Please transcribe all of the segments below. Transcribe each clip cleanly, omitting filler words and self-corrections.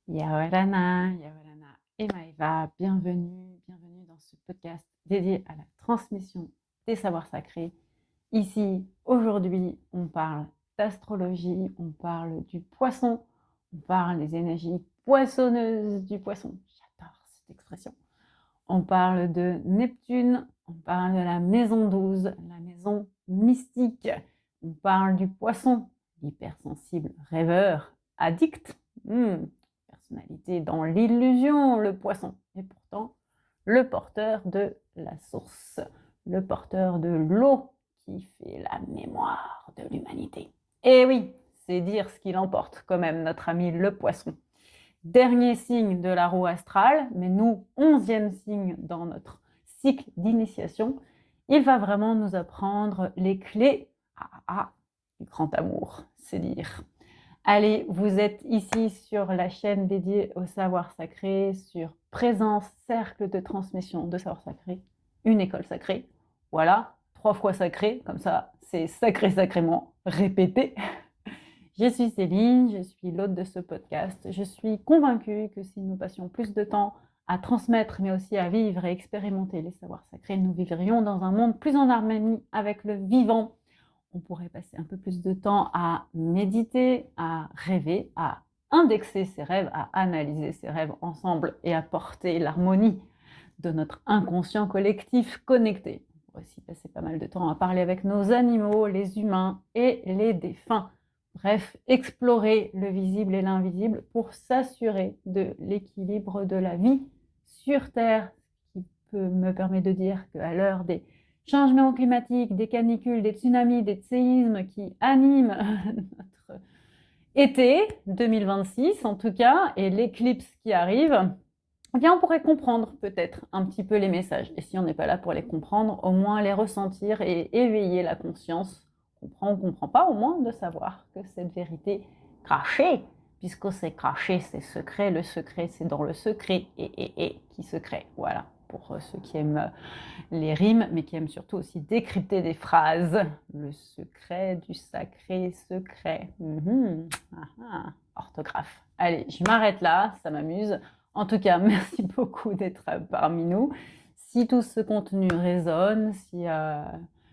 Yaorana, Yaorana et Maëva, bienvenue dans ce podcast dédié à la transmission des savoirs sacrés. Ici, aujourd'hui, on parle d'astrologie, on parle du poisson, on parle des énergies poissonneuses du poisson. J'adore cette expression. On parle de Neptune, on parle de la maison 12, la maison mystique. On parle du poisson, hypersensible, rêveur, addict. Personnalité dans l'illusion, le poisson. Et pourtant, le porteur de la source, le porteur de l'eau qui fait la mémoire de l'humanité. Et oui, c'est dire ce qu'il emporte quand même, notre ami le poisson. Dernier signe de la roue astrale, mais nous, 11e signe dans notre cycle d'initiation, il va vraiment nous apprendre les clés du grand amour, c'est dire. Allez, vous êtes ici sur la chaîne dédiée au savoir sacré, sur Présence, cercle de transmission de savoir sacré, une école sacrée. Voilà, 3 fois sacré, comme ça, c'est sacré sacrément répété. Je suis Céline, je suis l'hôte de ce podcast. Je suis convaincue que si nous passions plus de temps à transmettre, mais aussi à vivre et expérimenter les savoirs sacrés, nous vivrions dans un monde plus en harmonie avec le vivant. On pourrait passer un peu plus de temps à méditer, à rêver, à indexer ses rêves, à analyser ses rêves ensemble et à porter l'harmonie de notre inconscient collectif connecté. On pourrait aussi passer pas mal de temps à parler avec nos animaux, les humains et les défunts. Bref, explorer le visible et l'invisible pour s'assurer de l'équilibre de la vie sur Terre, ce qui me permet de dire qu'à l'heure des changements climatiques, des canicules, des tsunamis, des séismes qui animent notre été 2026 en tout cas, et l'éclipse qui arrive, eh bien on pourrait comprendre peut-être un petit peu les messages. Et si on n'est pas là pour les comprendre, au moins les ressentir et éveiller la conscience. On comprend ou on ne comprend pas, au moins de savoir que cette vérité cachée, puisque c'est caché, c'est secret, le secret c'est dans le secret, et qui secret, voilà, pour ceux qui aiment les rimes, mais qui aiment surtout aussi décrypter des phrases. Le secret du sacré secret. Orthographe. Allez, je m'arrête là, ça m'amuse. En tout cas, merci beaucoup d'être parmi nous. Si tout ce contenu résonne, si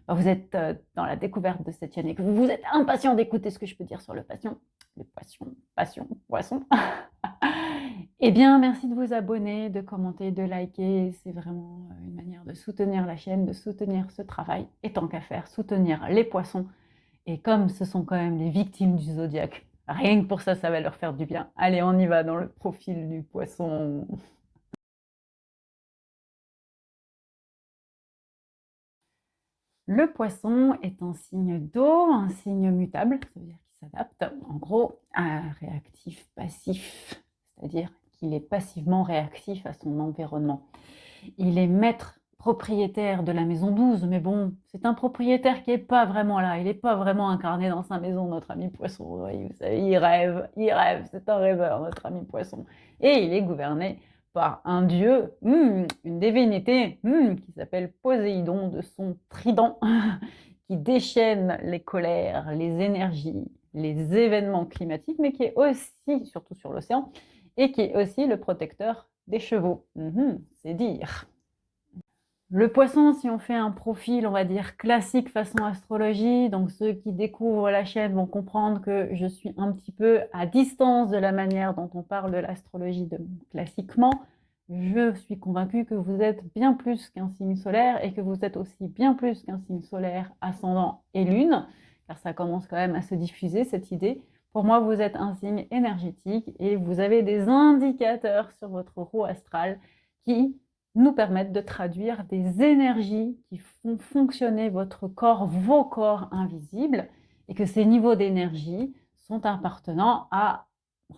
vous êtes dans la découverte de cette chaîne et que vous êtes impatient d'écouter ce que je peux dire sur le passion, poisson, eh bien, merci de vous abonner, de commenter, de liker. C'est vraiment une manière de soutenir la chaîne, de soutenir ce travail. Et tant qu'à faire, soutenir les poissons. Et comme ce sont quand même les victimes du zodiaque, rien que pour ça, ça va leur faire du bien. Allez, on y va dans le profil du poisson. Le poisson est un signe d'eau, un signe mutable, ça veut dire qu'il s'adapte. En gros, un réactif passif, c'est-à-dire qu'il est passivement réactif à son environnement. Il est maître propriétaire de la maison 12, mais bon, c'est un propriétaire qui n'est pas vraiment là, il n'est pas vraiment incarné dans sa maison, notre ami poisson. Oui, vous savez, il rêve, c'est un rêveur, notre ami poisson. Et il est gouverné par un dieu, une divinité qui s'appelle Poséidon, de son trident, qui déchaîne les colères, les énergies, les événements climatiques, mais qui est aussi, surtout sur l'océan, et qui est aussi le protecteur des chevaux. C'est dire. Le poisson, si on fait un profil, on va dire, classique façon astrologie, donc ceux qui découvrent la chaîne vont comprendre que je suis un petit peu à distance de la manière dont on parle de l'astrologie classiquement. Je suis convaincue que vous êtes bien plus qu'un signe solaire et que vous êtes aussi bien plus qu'un signe solaire, ascendant et lune, car ça commence quand même à se diffuser, cette idée. Pour moi, vous êtes un signe énergétique et vous avez des indicateurs sur votre roue astrale qui nous permettent de traduire des énergies qui font fonctionner votre corps, vos corps invisibles, et que ces niveaux d'énergie sont appartenants à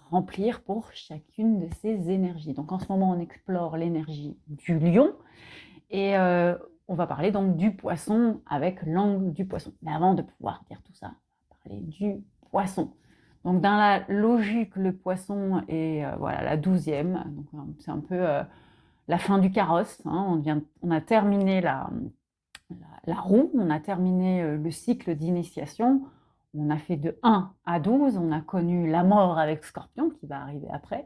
remplir pour chacune de ces énergies. Donc en ce moment, on explore l'énergie du lion, et on va parler donc du poisson avec l'angle du poisson. Mais avant de pouvoir dire tout ça, on va parler du poisson. Donc dans la logique, le poisson est voilà, la 12e, donc c'est un peu la fin du carrosse, hein. On a terminé la roue, on a terminé le cycle d'initiation, on a fait de 1 à 12, on a connu la mort avec Scorpion qui va arriver après,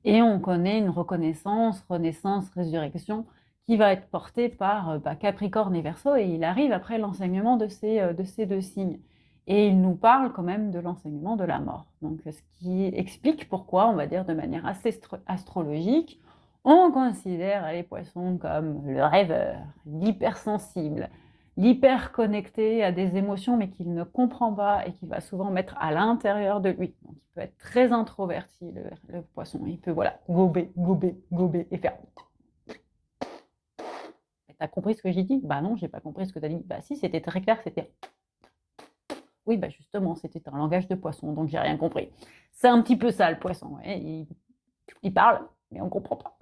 Et on connaît une reconnaissance, renaissance, résurrection qui va être portée par Capricorne et Verseau, et il arrive après l'enseignement de ces deux signes. Et il nous parle quand même de l'enseignement de la mort. Donc, ce qui explique pourquoi, on va dire de manière assez astrologique, on considère les poissons comme le rêveur, l'hypersensible, l'hyper connecté à des émotions mais qu'il ne comprend pas et qu'il va souvent mettre à l'intérieur de lui. Donc, il peut être très introverti, le poisson. Il peut, voilà, gober, gober, gober et faire... T'as compris ce que j'ai dit? Bah non, j'ai pas compris ce que t'as dit. Bah si, c'était très clair, c'était... Oui, bah justement, c'était un langage de poisson, donc j'ai rien compris. C'est un petit peu ça, le poisson. Ouais. Il parle, mais on ne comprend pas.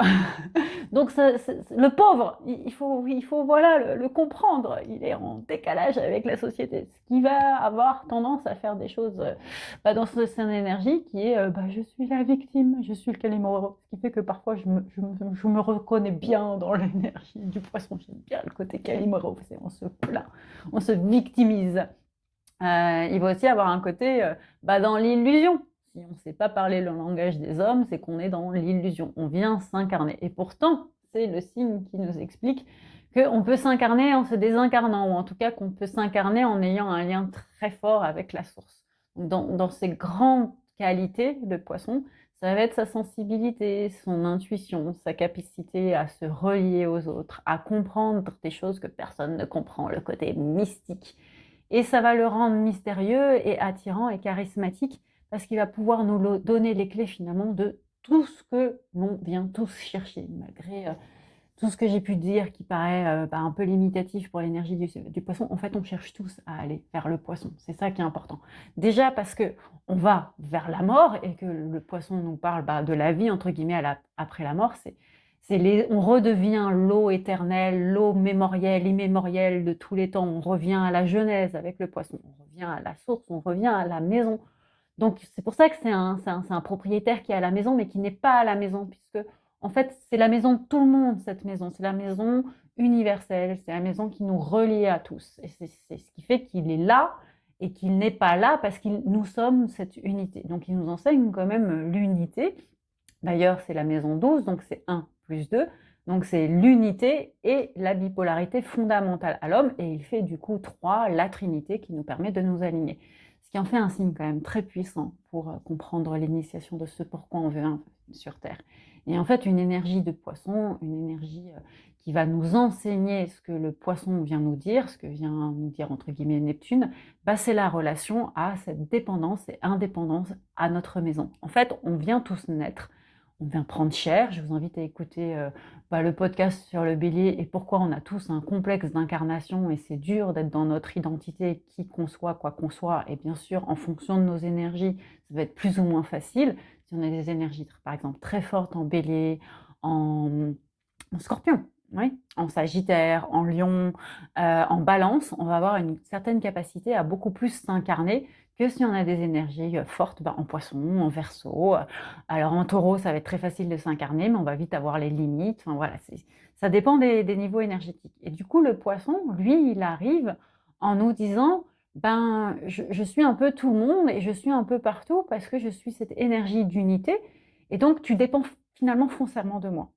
Donc le pauvre, il faut voilà, le comprendre. Il est en décalage avec la société. Ce qui va avoir tendance à faire des choses dans son énergie qui est je suis la victime, je suis le Calimero. Ce qui fait que parfois je me reconnais bien dans l'énergie du poisson. J'aime bien le côté Calimero. On se plaint, on se victimise. Il va aussi avoir un côté dans l'illusion. Si on ne sait pas parler le langage des hommes, c'est qu'on est dans l'illusion. On vient s'incarner. Et pourtant, c'est le signe qui nous explique qu'on peut s'incarner en se désincarnant, ou en tout cas qu'on peut s'incarner en ayant un lien très fort avec la source. Dans ses grandes qualités, le poisson, ça va être sa sensibilité, son intuition, sa capacité à se relier aux autres, à comprendre des choses que personne ne comprend, le côté mystique. Et ça va le rendre mystérieux et attirant et charismatique parce qu'il va pouvoir nous donner les clés finalement de tout ce que l'on vient tous chercher, malgré tout ce que j'ai pu dire qui paraît un peu limitatif pour l'énergie du poisson. En fait, on cherche tous à aller vers le poisson. C'est ça qui est important. Déjà parce que on va vers la mort et que le poisson nous parle de la vie, entre guillemets, après la mort. On redevient l'eau éternelle, l'eau mémorielle, immémorielle de tous les temps. On revient à la genèse avec le poisson. On revient à la source, on revient à la maison. Donc, c'est pour ça que c'est un propriétaire qui est à la maison, mais qui n'est pas à la maison, puisque, en fait, c'est la maison de tout le monde, cette maison. C'est la maison universelle, c'est la maison qui nous relie à tous. Et c'est ce qui fait qu'il est là et qu'il n'est pas là parce que nous sommes cette unité. Donc, il nous enseigne quand même l'unité. D'ailleurs, c'est la maison 12, donc c'est 1 plus 2. Donc, c'est l'unité et la bipolarité fondamentale à l'homme. Et il fait du coup 3, la trinité, qui nous permet de nous aligner. Ce qui en fait un signe quand même très puissant pour comprendre l'initiation de ce pourquoi on vient sur Terre. Et en fait, une énergie de poisson, une énergie qui va nous enseigner ce que le poisson vient nous dire, ce que vient nous dire entre guillemets Neptune, c'est la relation à cette dépendance et indépendance à notre maison. En fait, on vient tous naître, on vient prendre chair. Je vous invite à écouter le podcast sur le bélier et pourquoi on a tous un complexe d'incarnation et c'est dur d'être dans notre identité, qui qu'on soit, quoi qu'on soit. Et bien sûr, en fonction de nos énergies, ça va être plus ou moins facile. Si on a des énergies, par exemple, très fortes en bélier, en scorpion, oui, en sagittaire, en lion, en balance, on va avoir une certaine capacité à beaucoup plus s'incarner que si on a des énergies fortes en poisson, en verseau. Alors en taureau, ça va être très facile de s'incarner, mais on va vite avoir les limites. Enfin, voilà, ça dépend des niveaux énergétiques. Et du coup, le poisson, lui, il arrive en nous disant, je suis un peu tout le monde et je suis un peu partout parce que je suis cette énergie d'unité. Et donc, tu dépends finalement foncièrement de moi.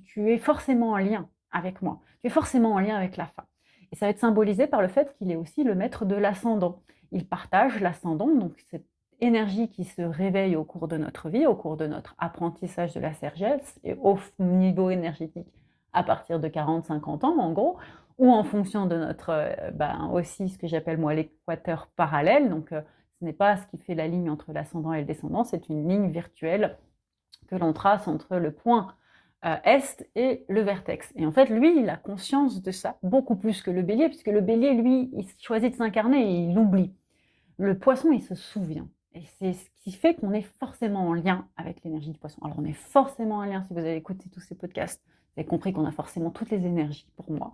Tu es forcément en lien avec moi. Tu es forcément en lien avec la femme. Et ça va être symbolisé par le fait qu'il est aussi le maître de l'ascendant. Il partage l'ascendant, donc cette énergie qui se réveille au cours de notre vie, au cours de notre apprentissage de la sagesse, et au niveau énergétique à partir de 40-50 ans, en gros, ou en fonction de notre, aussi ce que j'appelle moi l'équateur parallèle. Donc, ce n'est pas ce qui fait la ligne entre l'ascendant et le descendant, c'est une ligne virtuelle que l'on trace entre le point est et le vertex. Et en fait, lui, il a conscience de ça, beaucoup plus que le bélier, puisque le bélier, lui, il choisit de s'incarner et il oublie. Le poisson, il se souvient. Et c'est ce qui fait qu'on est forcément en lien avec l'énergie du poisson. Alors, on est forcément en lien, si vous avez écouté tous ces podcasts, vous avez compris qu'on a forcément toutes les énergies pour moi.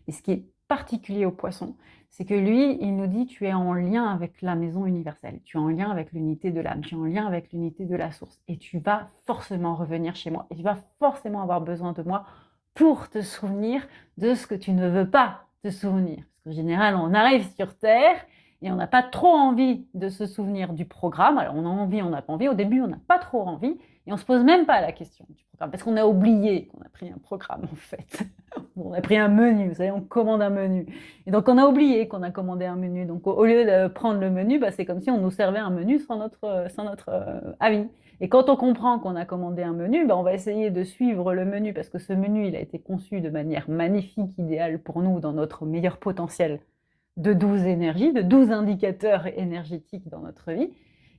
Et ce qui est particulier au poisson, c'est que lui, il nous dit, tu es en lien avec la maison universelle, tu es en lien avec l'unité de l'âme, tu es en lien avec l'unité de la source, et tu vas forcément revenir chez moi, et tu vas forcément avoir besoin de moi pour te souvenir de ce que tu ne veux pas te souvenir. Parce qu'en général, on arrive sur Terre, et on n'a pas trop envie de se souvenir du programme. Alors on a envie, on n'a pas envie. Au début, on n'a pas trop envie et on ne se pose même pas la question du programme parce qu'on a oublié qu'on a pris un programme en fait. On a pris un menu, vous savez, on commande un menu. Et donc on a oublié qu'on a commandé un menu. Donc au lieu de prendre le menu, c'est comme si on nous servait un menu sans notre avis. Et quand on comprend qu'on a commandé un menu, on va essayer de suivre le menu parce que ce menu, il a été conçu de manière magnifique, idéale pour nous dans notre meilleur potentiel de 12 énergies, de 12 indicateurs énergétiques dans notre vie.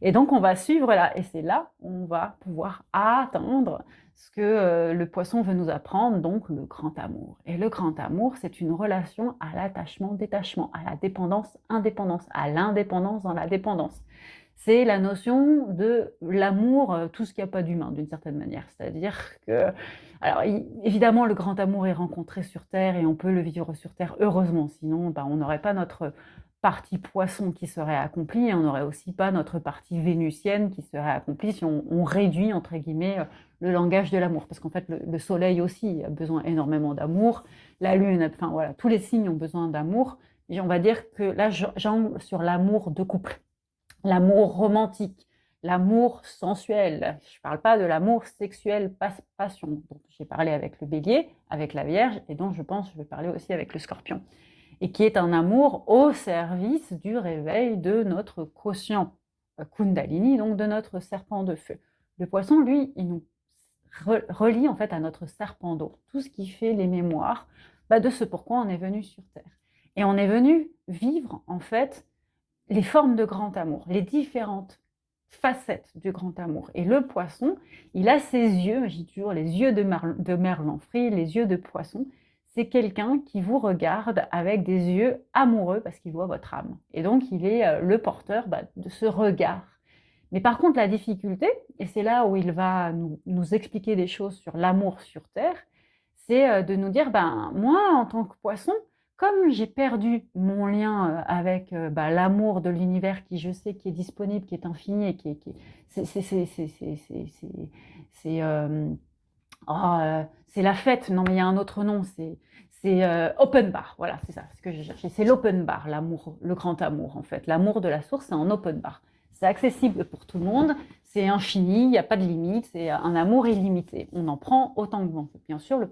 Et donc, on va suivre là. Et c'est là où on va pouvoir atteindre ce que le poisson veut nous apprendre, donc le grand amour. Et le grand amour, c'est une relation à l'attachement-détachement, à la dépendance-indépendance, à l'indépendance dans la dépendance. C'est la notion de l'amour, tout ce qu'il n'y a pas d'humain, d'une certaine manière. C'est-à-dire que, alors évidemment, le grand amour est rencontré sur Terre et on peut le vivre sur Terre, heureusement. Sinon, on n'aurait pas notre partie poisson qui serait accomplie et on n'aurait aussi pas notre partie vénusienne qui serait accomplie si on réduit, entre guillemets, le langage de l'amour. Parce qu'en fait, le soleil aussi a besoin énormément d'amour. La lune, enfin voilà, tous les signes ont besoin d'amour. Et on va dire que là, j'angle sur l'amour de couple. L'amour romantique, l'amour sensuel. Je ne parle pas de l'amour sexuel, passion, dont j'ai parlé avec le bélier, avec la vierge, et dont je pense je vais parler aussi avec le scorpion. Et qui est un amour au service du réveil de notre quotient Kundalini, donc de notre serpent de feu. Le poisson, lui, il nous relie en fait à notre serpent d'eau, tout ce qui fait les mémoires de ce pourquoi on est venu sur Terre. Et on est venu vivre en fait les formes de grand amour, les différentes facettes du grand amour. Et le poisson, il a ses yeux, j'ai toujours les yeux de merlan frit, les yeux de poisson. C'est quelqu'un qui vous regarde avec des yeux amoureux parce qu'il voit votre âme. Et donc, il est le porteur de ce regard. Mais par contre, la difficulté, et c'est là où il va nous expliquer des choses sur l'amour sur Terre, c'est de nous dire, moi, en tant que poisson, comme j'ai perdu mon lien avec l'amour de l'univers qui, je sais, qui est disponible, qui est infini et c'est la fête. Non, mais il y a un autre nom. C'est open bar. Voilà, c'est ça ce que j'ai cherché. C'est l'open bar, l'amour, le grand amour en fait. L'amour de la source, c'est en open bar. C'est accessible pour tout le monde. C'est infini. Il n'y a pas de limite. C'est un amour illimité. On en prend autant que l'on peut. Bien sûr, le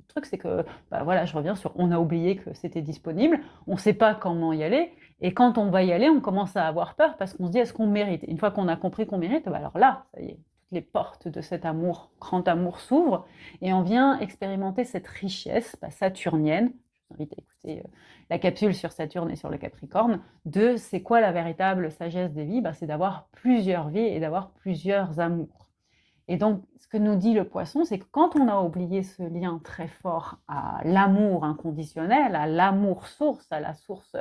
truc, c'est que, je reviens sur on a oublié que c'était disponible, on ne sait pas comment y aller, et quand on va y aller, on commence à avoir peur parce qu'on se dit est-ce qu'on mérite. Et une fois qu'on a compris qu'on mérite, alors là, ça y est, toutes les portes de cet amour, grand amour s'ouvrent, et on vient expérimenter cette richesse saturnienne. Je vous invite à écouter la capsule sur Saturne et sur le Capricorne, de c'est quoi la véritable sagesse des vies, c'est d'avoir plusieurs vies et d'avoir plusieurs amours. Et donc, ce que nous dit le poisson, c'est que quand on a oublié ce lien très fort à l'amour inconditionnel, à l'amour source, à la source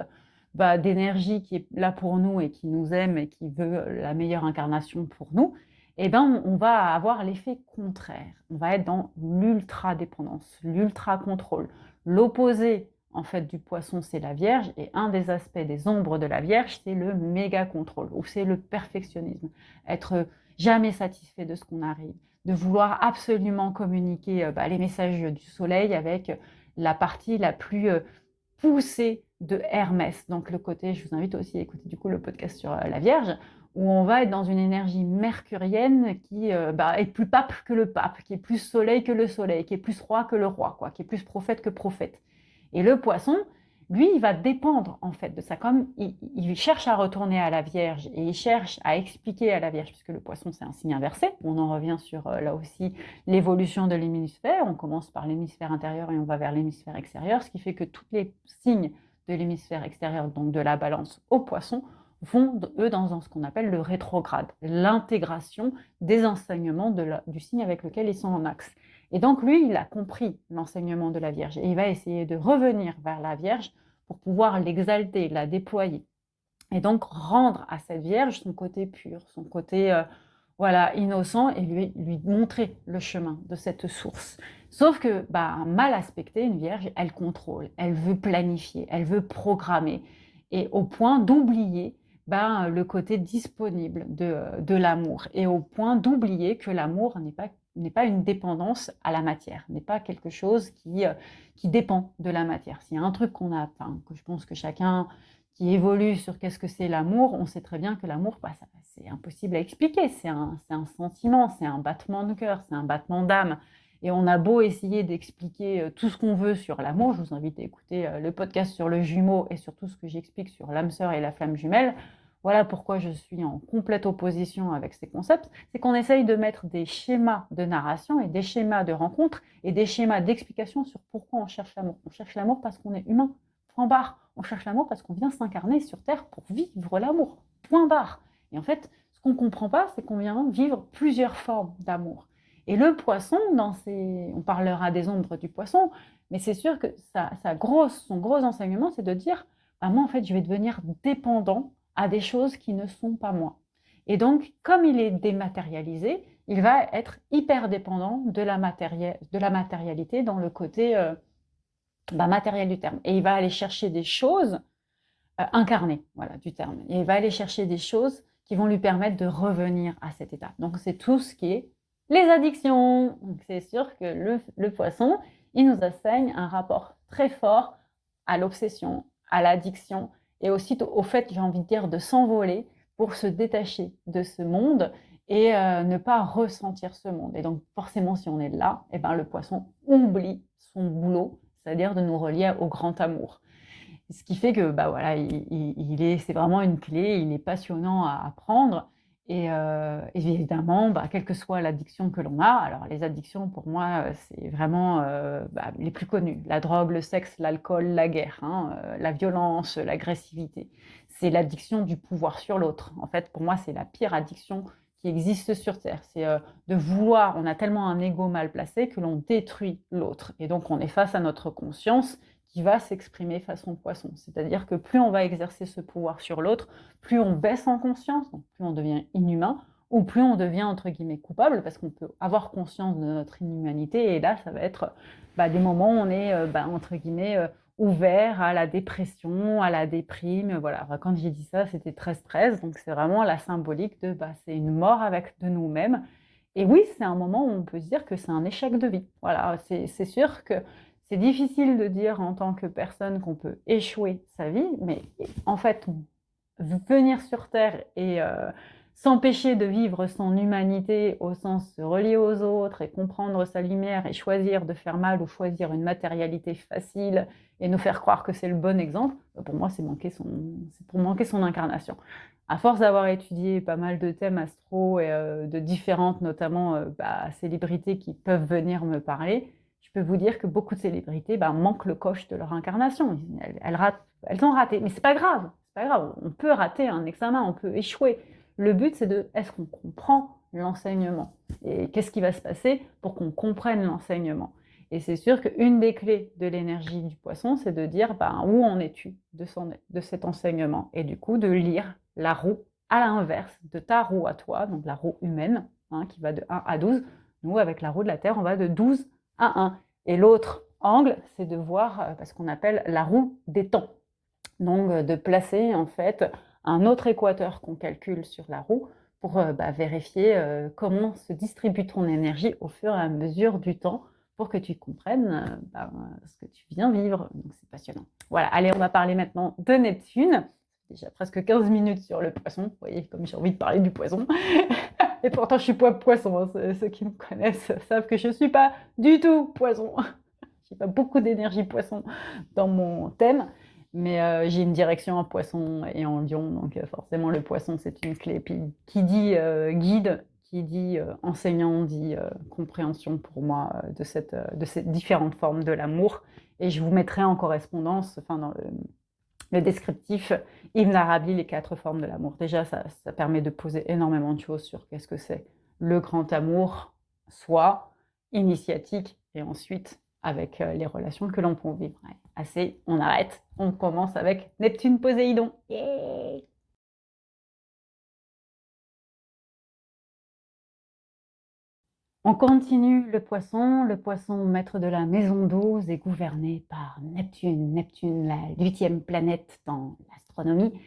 d'énergie qui est là pour nous et qui nous aime et qui veut la meilleure incarnation pour nous, on va avoir l'effet contraire. On va être dans l'ultra-dépendance, l'ultra-contrôle. L'opposé, en fait, du poisson, c'est la Vierge, et un des aspects des ombres de la Vierge, c'est le méga-contrôle, ou c'est le perfectionnisme. Être jamais satisfait de ce qu'on arrive, de vouloir absolument communiquer les messages du soleil avec la partie la plus poussée de Hermès. Donc le côté, je vous invite aussi à écouter du coup le podcast sur la Vierge, où on va être dans une énergie mercurienne qui est plus pape que le pape, qui est plus soleil que le soleil, qui est plus roi que le roi, qui est plus prophète que prophète. Et le poisson, lui, il va dépendre en fait de ça. Comme il cherche à retourner à la Vierge et il cherche à expliquer à la Vierge, puisque le poisson c'est un signe inversé, on en revient sur là aussi l'évolution de l'hémisphère, on commence par l'hémisphère intérieur et on va vers l'hémisphère extérieur, ce qui fait que tous les signes de l'hémisphère extérieur, donc de la balance au poisson, vont eux dans ce qu'on appelle le rétrograde, l'intégration des enseignements du signe avec lequel ils sont en axe. Et donc lui, il a compris l'enseignement de la Vierge et il va essayer de revenir vers la Vierge pour pouvoir l'exalter, la déployer. Et donc rendre à cette Vierge son côté pur, son côté innocent et lui montrer le chemin de cette source. Sauf que mal aspectée, une Vierge, elle contrôle, elle veut planifier, elle veut programmer et au point d'oublier le côté disponible de l'amour et au point d'oublier que l'amour n'est pas une dépendance à la matière, n'est pas quelque chose qui dépend de la matière. S'il y a un truc que je pense que chacun qui évolue sur qu'est-ce que c'est l'amour, on sait très bien que l'amour, c'est impossible à expliquer. C'est un sentiment, c'est un battement de cœur, c'est un battement d'âme. Et on a beau essayer d'expliquer tout ce qu'on veut sur l'amour, je vous invite à écouter le podcast sur le jumeau et sur tout ce que j'explique sur l'âme sœur et la flamme jumelle. Voilà pourquoi je suis en complète opposition avec ces concepts. C'est qu'on essaye de mettre des schémas de narration et des schémas de rencontre et des schémas d'explication sur pourquoi on cherche l'amour. On cherche l'amour parce qu'on est humain. Point barre. On cherche l'amour parce qu'on vient s'incarner sur Terre pour vivre l'amour. Point barre. Et en fait, ce qu'on ne comprend pas, c'est qu'on vient vivre plusieurs formes d'amour. Et le poisson, on parlera des ombres du poisson, mais c'est sûr que son gros enseignement, c'est de dire, moi, en fait, je vais devenir dépendant à des choses qui ne sont pas moi. Et donc, comme il est dématérialisé, il va être hyper dépendant de la matérialité dans le côté matériel du terme. Et il va aller chercher des choses incarnées, voilà, du terme. Et il va aller chercher des choses qui vont lui permettre de revenir à cet état. Donc, c'est tout ce qui est les addictions. Donc, c'est sûr que le poisson, il nous enseigne un rapport très fort à l'obsession, à l'addiction, et aussi au fait, j'ai envie de dire, de s'envoler pour se détacher de ce monde et ne pas ressentir ce monde. Et donc, forcément, si on est là, le poisson oublie son boulot, c'est-à-dire de nous relier au grand amour. Ce qui fait que c'est vraiment une clé, il est passionnant à apprendre. Et évidemment, quelle que soit l'addiction que l'on a, alors les addictions pour moi, c'est vraiment les plus connues. La drogue, le sexe, l'alcool, la guerre, la violence, l'agressivité. C'est l'addiction du pouvoir sur l'autre. En fait, pour moi, c'est la pire addiction qui existe sur Terre. C'est de vouloir, on a tellement un ego mal placé que l'on détruit l'autre. Et donc, on est face à notre conscience qui va s'exprimer façon poisson. C'est-à-dire que plus on va exercer ce pouvoir sur l'autre, plus on baisse en conscience, donc plus on devient inhumain, ou plus on devient, entre guillemets, coupable, parce qu'on peut avoir conscience de notre inhumanité, et là, ça va être des moments où on est, entre guillemets, ouvert à la dépression, à la déprime, voilà. Quand j'ai dit ça, c'était 13-13, donc c'est vraiment la symbolique de, c'est une mort de nous-mêmes. Et oui, c'est un moment où on peut se dire que c'est un échec de vie. Voilà, c'est sûr que c'est difficile de dire en tant que personne qu'on peut échouer sa vie, mais en fait, venir sur Terre et s'empêcher de vivre son humanité au sens se relier aux autres et comprendre sa lumière et choisir de faire mal ou choisir une matérialité facile et nous faire croire que c'est le bon exemple, pour moi, c'est pour manquer son incarnation. À force d'avoir étudié pas mal de thèmes astro et de différentes, notamment célébrités qui peuvent venir me parler, je peux vous dire que beaucoup de célébrités manquent le coche de leur incarnation. Elles ont raté, mais c'est pas grave. C'est pas grave. On peut rater un examen, on peut échouer. Le but, c'est est-ce qu'on comprend l'enseignement? Et qu'est-ce qui va se passer pour qu'on comprenne l'enseignement? Et c'est sûr qu'une des clés de l'énergie du poisson, c'est de dire où en es-tu de cet enseignement? Et du coup, de lire la roue à l'inverse de ta roue à toi, donc la roue humaine, qui va de 1 à 12. Nous, avec la roue de la Terre, on va de 12 à 1. Et l'autre angle, c'est de voir ce qu'on appelle la roue des temps. Donc, de placer en fait un autre équateur qu'on calcule sur la roue pour vérifier comment se distribue ton énergie au fur et à mesure du temps pour que tu comprennes ce que tu viens vivre. Donc, c'est passionnant. Voilà, allez, on va parler maintenant de Neptune. Déjà presque 15 minutes sur le poisson. Vous voyez, comme j'ai envie de parler du poisson. Et pourtant, je suis pas poisson. Ceux qui me connaissent savent que je ne suis pas du tout poisson. Je n'ai pas beaucoup d'énergie poisson dans mon thème. Mais j'ai une direction en poisson et en lion. Donc forcément, le poisson, c'est une clé. Puis qui dit guide, qui dit enseignant, dit compréhension pour moi de ces différentes formes de l'amour. Et je vous mettrai en correspondance, dans le descriptif, Ibn Arabi, les 4 formes de l'amour. Déjà, ça permet de poser énormément de choses sur qu'est-ce que c'est le grand amour, soit initiatique, et ensuite avec les relations que l'on peut vivre. Ouais, assez, on arrête, on commence avec Neptune Poséidon. Yeah. On continue le poisson maître de la maison 12 est gouverné par Neptune. Neptune, la 8e planète dans l'astronomie,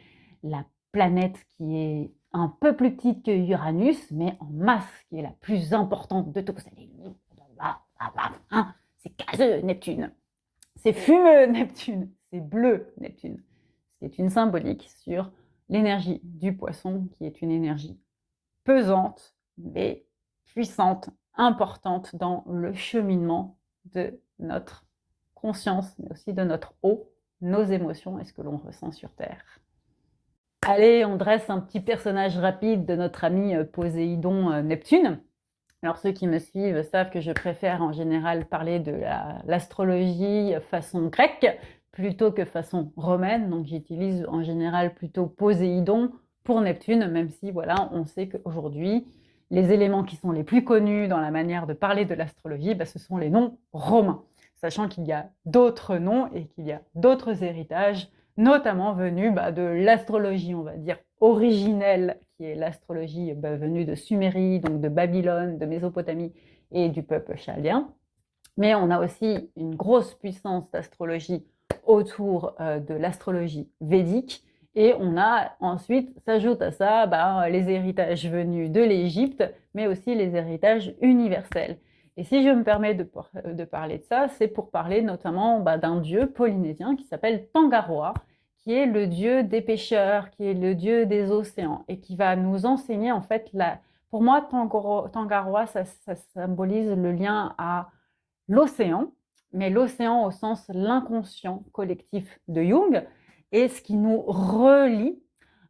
la planète qui est un peu plus petite que Uranus, mais en masse, qui est la plus importante de tous. C'est gazeux Neptune, c'est fumeux Neptune, c'est bleu Neptune. c'est une symbolique sur l'énergie du poisson, qui est une énergie pesante, mais puissante, importante dans le cheminement de notre conscience, mais aussi de notre eau, nos émotions et ce que l'on ressent sur Terre. Allez, on dresse un petit personnage rapide de notre ami Poséidon Neptune. Alors ceux qui me suivent savent que je préfère en général parler de l'astrologie façon grecque plutôt que façon romaine. Donc j'utilise en général plutôt Poséidon pour Neptune, même si voilà, on sait qu'aujourd'hui, les éléments qui sont les plus connus dans la manière de parler de l'astrologie, ce sont les noms romains, sachant qu'il y a d'autres noms et qu'il y a d'autres héritages, notamment venus de l'astrologie, on va dire, originelle, qui est l'astrologie venue de Sumérie, donc de Babylone, de Mésopotamie et du peuple chaldéen. Mais on a aussi une grosse puissance d'astrologie autour de l'astrologie védique. Et on a ensuite, s'ajoute à ça, les héritages venus de l'Égypte, mais aussi les héritages universels. Et si je me permets de parler de ça, c'est pour parler notamment d'un dieu polynésien qui s'appelle Tangaroa, qui est le dieu des pêcheurs, qui est le dieu des océans, et qui va nous enseigner en fait, pour moi, Tangaroa, ça symbolise le lien à l'océan, mais l'océan au sens l'inconscient collectif de Jung, et ce qui nous relie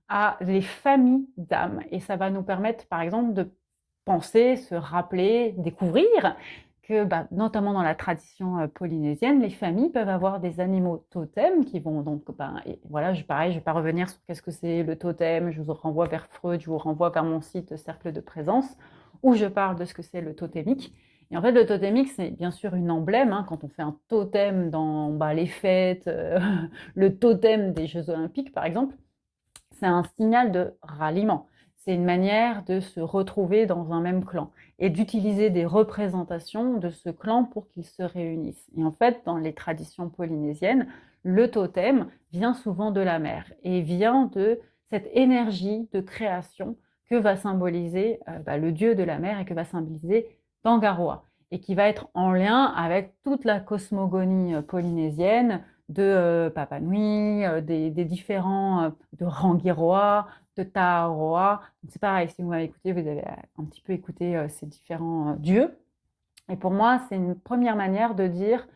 à les familles d'âmes. Et ça va nous permettre, par exemple, de penser, se rappeler, découvrir que, notamment dans la tradition polynésienne, les familles peuvent avoir des animaux totems qui vont donc, et voilà, pareil, je ne vais pas revenir sur qu'est-ce que c'est le totem, je vous renvoie vers Freud, je vous renvoie vers mon site Cercle de présence, où je parle de ce que c'est le totémique. Et en fait, le totémique, c'est bien sûr une emblème, quand on fait un totem dans les fêtes, le totem des Jeux Olympiques, par exemple, c'est un signal de ralliement. C'est une manière de se retrouver dans un même clan et d'utiliser des représentations de ce clan pour qu'ils se réunissent. Et en fait, dans les traditions polynésiennes, le totem vient souvent de la mer et vient de cette énergie de création que va symboliser le dieu de la mer et que va symboliser Tangaroa, et qui va être en lien avec toute la cosmogonie polynésienne de Papa Nui, des différents, de Rangiroa, de Taaroa. C'est pareil, si vous m'avez écouté, vous avez un petit peu écouté ces différents dieux. Et pour moi, c'est une première manière de dire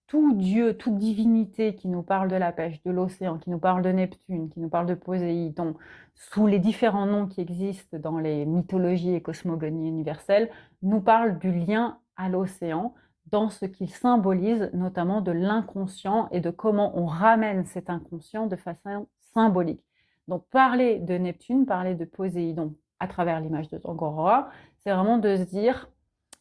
tout dieu, toute divinité qui nous parle de la pêche, de l'océan, qui nous parle de Neptune, qui nous parle de Poséidon, sous les différents noms qui existent dans les mythologies et cosmogonies universelles, nous parle du lien à l'océan, dans ce qu'il symbolise, notamment de l'inconscient et de comment on ramène cet inconscient de façon symbolique. Donc parler de Neptune, parler de Poséidon à travers l'image de Tangaroa, c'est vraiment de se dire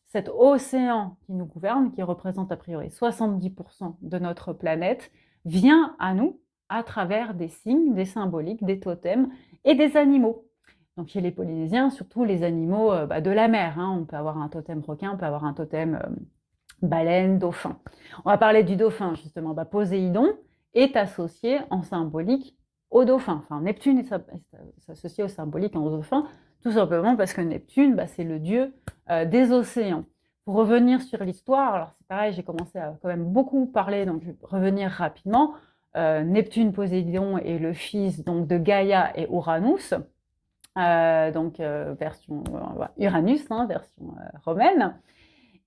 cet océan qui nous gouverne, qui représente a priori 70% de notre planète, vient à nous à travers des signes, des symboliques, des totems et des animaux. Donc chez les Polynésiens, surtout les animaux de la mer. On peut avoir un totem requin, on peut avoir un totem baleine, dauphin. On va parler du dauphin justement. Poséidon est associé en symbolique au dauphin. Enfin, Neptune est associé au symbolique en dauphin, tout simplement parce que Neptune, c'est le dieu des océans. Pour revenir sur l'histoire, alors c'est pareil, j'ai commencé à quand même beaucoup parler, donc je vais revenir rapidement. Neptune, Poséidon est le fils donc, de Gaïa et Uranus, version Uranus, version romaine.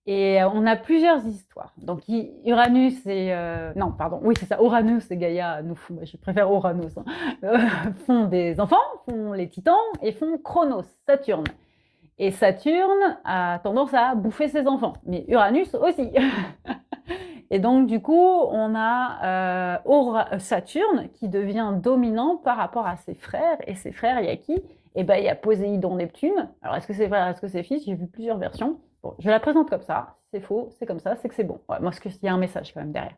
Et on a plusieurs histoires. Donc Uranus et Uranus et Gaïa, je préfère Uranus, font des enfants, font les titans et font Chronos, Saturne. Et Saturne a tendance à bouffer ses enfants, mais Uranus aussi. Et donc du coup, on a Saturne qui devient dominant par rapport à ses frères. Et ses frères, il y a qui ? Il y a Poséidon, Neptune. Alors est-ce que c'est frère, est-ce que c'est fils ? J'ai vu plusieurs versions. Bon, je la présente comme ça. Si c'est faux, c'est comme ça, c'est que c'est bon. Ouais, moi, il y a un message quand même derrière.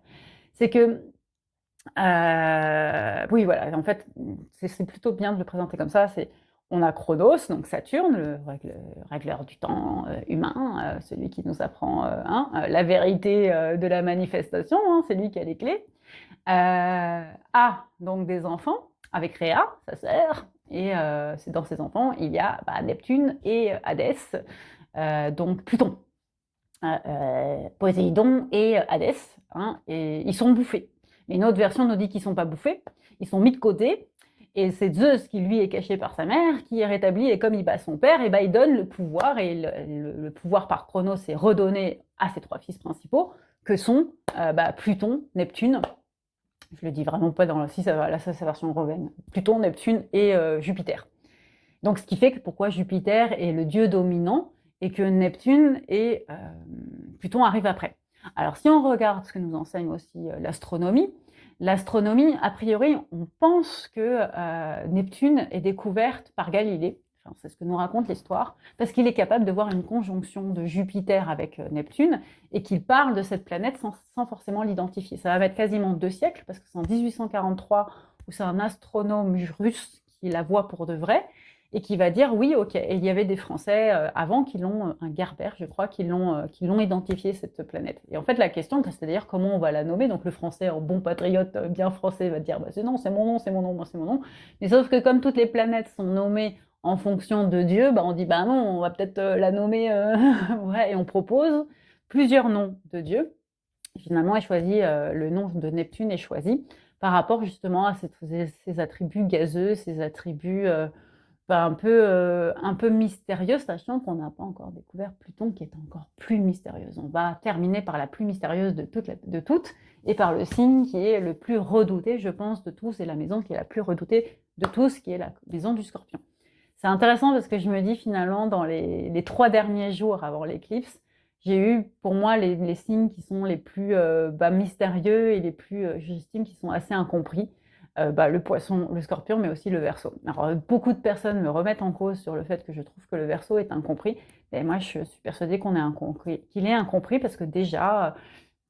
C'est que, oui, voilà, en fait, c'est plutôt bien de le présenter comme ça. On a Chronos, donc Saturne, le régleur du temps humain, celui qui nous apprend la vérité de la manifestation, c'est lui qui a les clés. A, donc des enfants, avec Rhea, sa sœur, et c'est dans ses enfants, il y a Neptune et Hadès, donc Pluton, Poséidon et Hadès, et ils sont bouffés. Mais une autre version nous dit qu'ils ne sont pas bouffés, ils sont mis de côté. Et c'est Zeus qui, lui, est caché par sa mère, qui est rétabli, et comme il bat son père, et ben, il donne le pouvoir, et le pouvoir par Chronos est redonné à ses 3 fils principaux, que sont Pluton, Neptune, je le dis vraiment pas dans si ça va, là ça c'est la version romaine, Pluton, Neptune et Jupiter. Donc ce qui fait que pourquoi Jupiter est le dieu dominant, et que Neptune et Pluton arrivent après. Alors si on regarde ce que nous enseigne aussi l'astronomie, a priori, on pense que Neptune est découverte par Galilée, enfin, c'est ce que nous raconte l'histoire, parce qu'il est capable de voir une conjonction de Jupiter avec Neptune, et qu'il parle de cette planète sans forcément l'identifier. Ça va mettre quasiment 2 siècles, parce que c'est en 1843 où c'est un astronome russe qui la voit pour de vrai, et qui va dire oui, ok. Et il y avait des Français avant qui l'ont, un Gerbert, je crois, qui l'ont identifié, cette planète. Et en fait, la question, c'est-à-dire comment on va la nommer. Donc le Français, en bon patriote bien français, va dire c'est non, c'est mon nom, c'est mon nom, moi c'est mon nom. Mais sauf que comme toutes les planètes sont nommées en fonction de Dieu, on dit non, on va peut-être la nommer, ouais, et on propose plusieurs noms de Dieu. Et finalement, le nom de Neptune est choisi par rapport justement à ces attributs gazeux, ces attributs un peu mystérieux, sachant qu'on n'a pas encore découvert Pluton, qui est encore plus mystérieuse. On va terminer par la plus mystérieuse de toutes, et par le signe qui est le plus redouté, je pense, de tous, et la maison qui est la plus redoutée de tous, qui est la maison du Scorpion. C'est intéressant parce que je me dis finalement, dans les 3 derniers jours avant l'éclipse, j'ai eu pour moi les signes qui sont les plus mystérieux et les plus, j'estime, qui sont assez incompris. Le Poisson, le Scorpion, mais aussi le Verseau. Alors, beaucoup de personnes me remettent en cause sur le fait que je trouve que le Verseau est incompris. Et moi, je suis persuadée qu'il est incompris parce que déjà,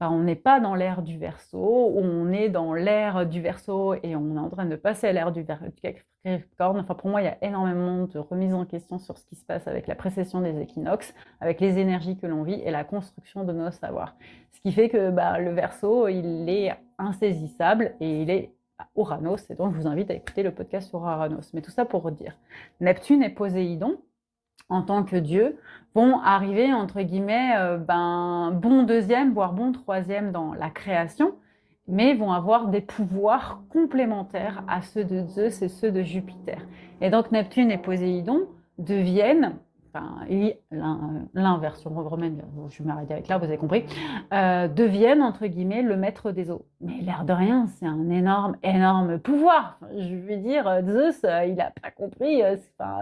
on n'est pas dans l'ère du Verseau, on est dans l'ère du Verseau et on est en train de passer à l'ère du Capricorne. Enfin, pour moi, il y a énormément de remises en question sur ce qui se passe avec la précession des équinoxes, avec les énergies que l'on vit et la construction de nos savoirs. Ce qui fait que le Verseau, il est insaisissable et il est Uranus, et donc je vous invite à écouter le podcast sur Uranus. Mais tout ça pour dire, Neptune et Poséidon, en tant que dieu, vont arriver, entre guillemets, bon 2e, voire bon 3e dans la création, mais vont avoir des pouvoirs complémentaires à ceux de Zeus et ceux de Jupiter. Et donc Neptune et Poséidon deviennent, l'un version romaine, je vais m'arrêter avec là, vous avez compris, deviennent, entre guillemets, le maître des eaux. Mais l'air de rien, c'est un énorme pouvoir. Je veux dire, Zeus, il n'a pas compris,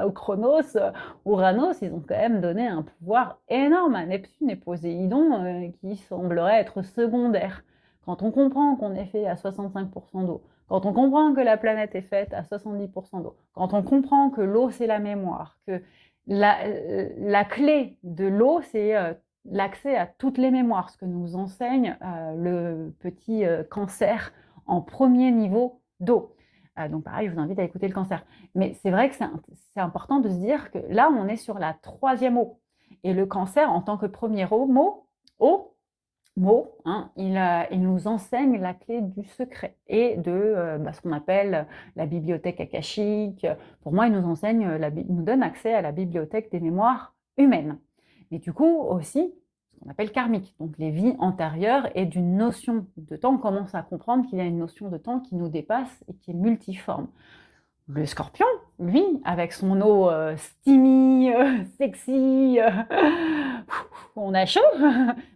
au Chronos, Uranus, ils ont quand même donné un pouvoir énorme à Neptune et Poséidon, qui semblerait être secondaire. Quand on comprend qu'on est fait à 65% d'eau, quand on comprend que la planète est faite à 70% d'eau, quand on comprend que l'eau, c'est la mémoire, que la clé de l'eau, c'est l'accès à toutes les mémoires, ce que nous enseigne le petit Cancer en premier niveau d'eau. Donc pareil, je vous invite à écouter le Cancer. Mais c'est vrai que c'est important de se dire que là, on est sur la 3e eau. Et le Cancer, en tant que premier il nous enseigne la clé du secret et de ce qu'on appelle la bibliothèque akashique. Pour moi, il nous donne accès à la bibliothèque des mémoires humaines. Mais du coup, aussi, ce qu'on appelle karmique, donc les vies antérieures et d'une notion de temps. On commence à comprendre qu'il y a une notion de temps qui nous dépasse et qui est multiforme. Le Scorpion, lui, avec son eau steamy, sexy, on a chaud,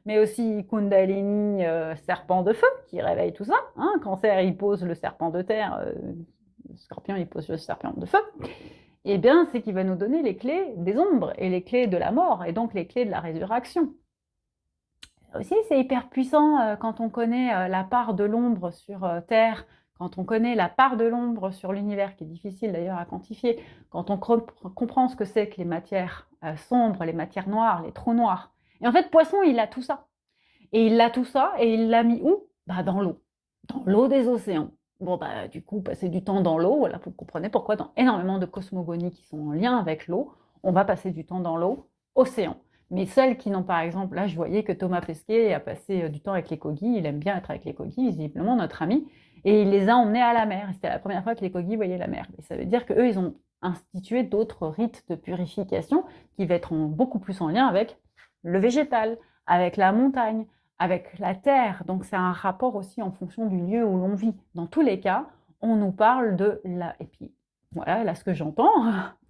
mais aussi Kundalini, serpent de feu, qui réveille tout ça. Cancer, il pose le serpent de terre, Scorpion, il pose le serpent de feu. Eh bien, c'est qu'il va nous donner les clés des ombres et les clés de la mort, et donc les clés de la résurrection. Aussi, c'est hyper puissant quand on connaît la part de l'ombre sur Terre, quand on connaît la part de l'ombre sur l'univers, qui est difficile d'ailleurs à quantifier, quand on comprend ce que c'est que les matières sombres, les matières noires, les trous noirs. Et en fait, Poisson, il a tout ça. Et il a tout ça, et il l'a mis où ? Dans l'eau. Dans l'eau des océans. Du coup, passer du temps dans l'eau, voilà, vous comprenez pourquoi dans énormément de cosmogonies qui sont en lien avec l'eau, on va passer du temps dans l'eau, océan. Mais celles qui n'ont, par exemple, là je voyais que Thomas Pesquet a passé du temps avec les Kogis, il aime bien être avec les Kogis, visiblement notre ami, et il les a emmenés à la mer. C'était la première fois que les Kogis voyaient la mer. Et ça veut dire qu'eux, ils ont institué d'autres rites de purification qui vont être beaucoup plus en lien avec le végétal, avec la montagne, avec la terre. Donc c'est un rapport aussi en fonction du lieu où l'on vit. Dans tous les cas, on nous parle de la... Et puis, voilà, là, ce que j'entends,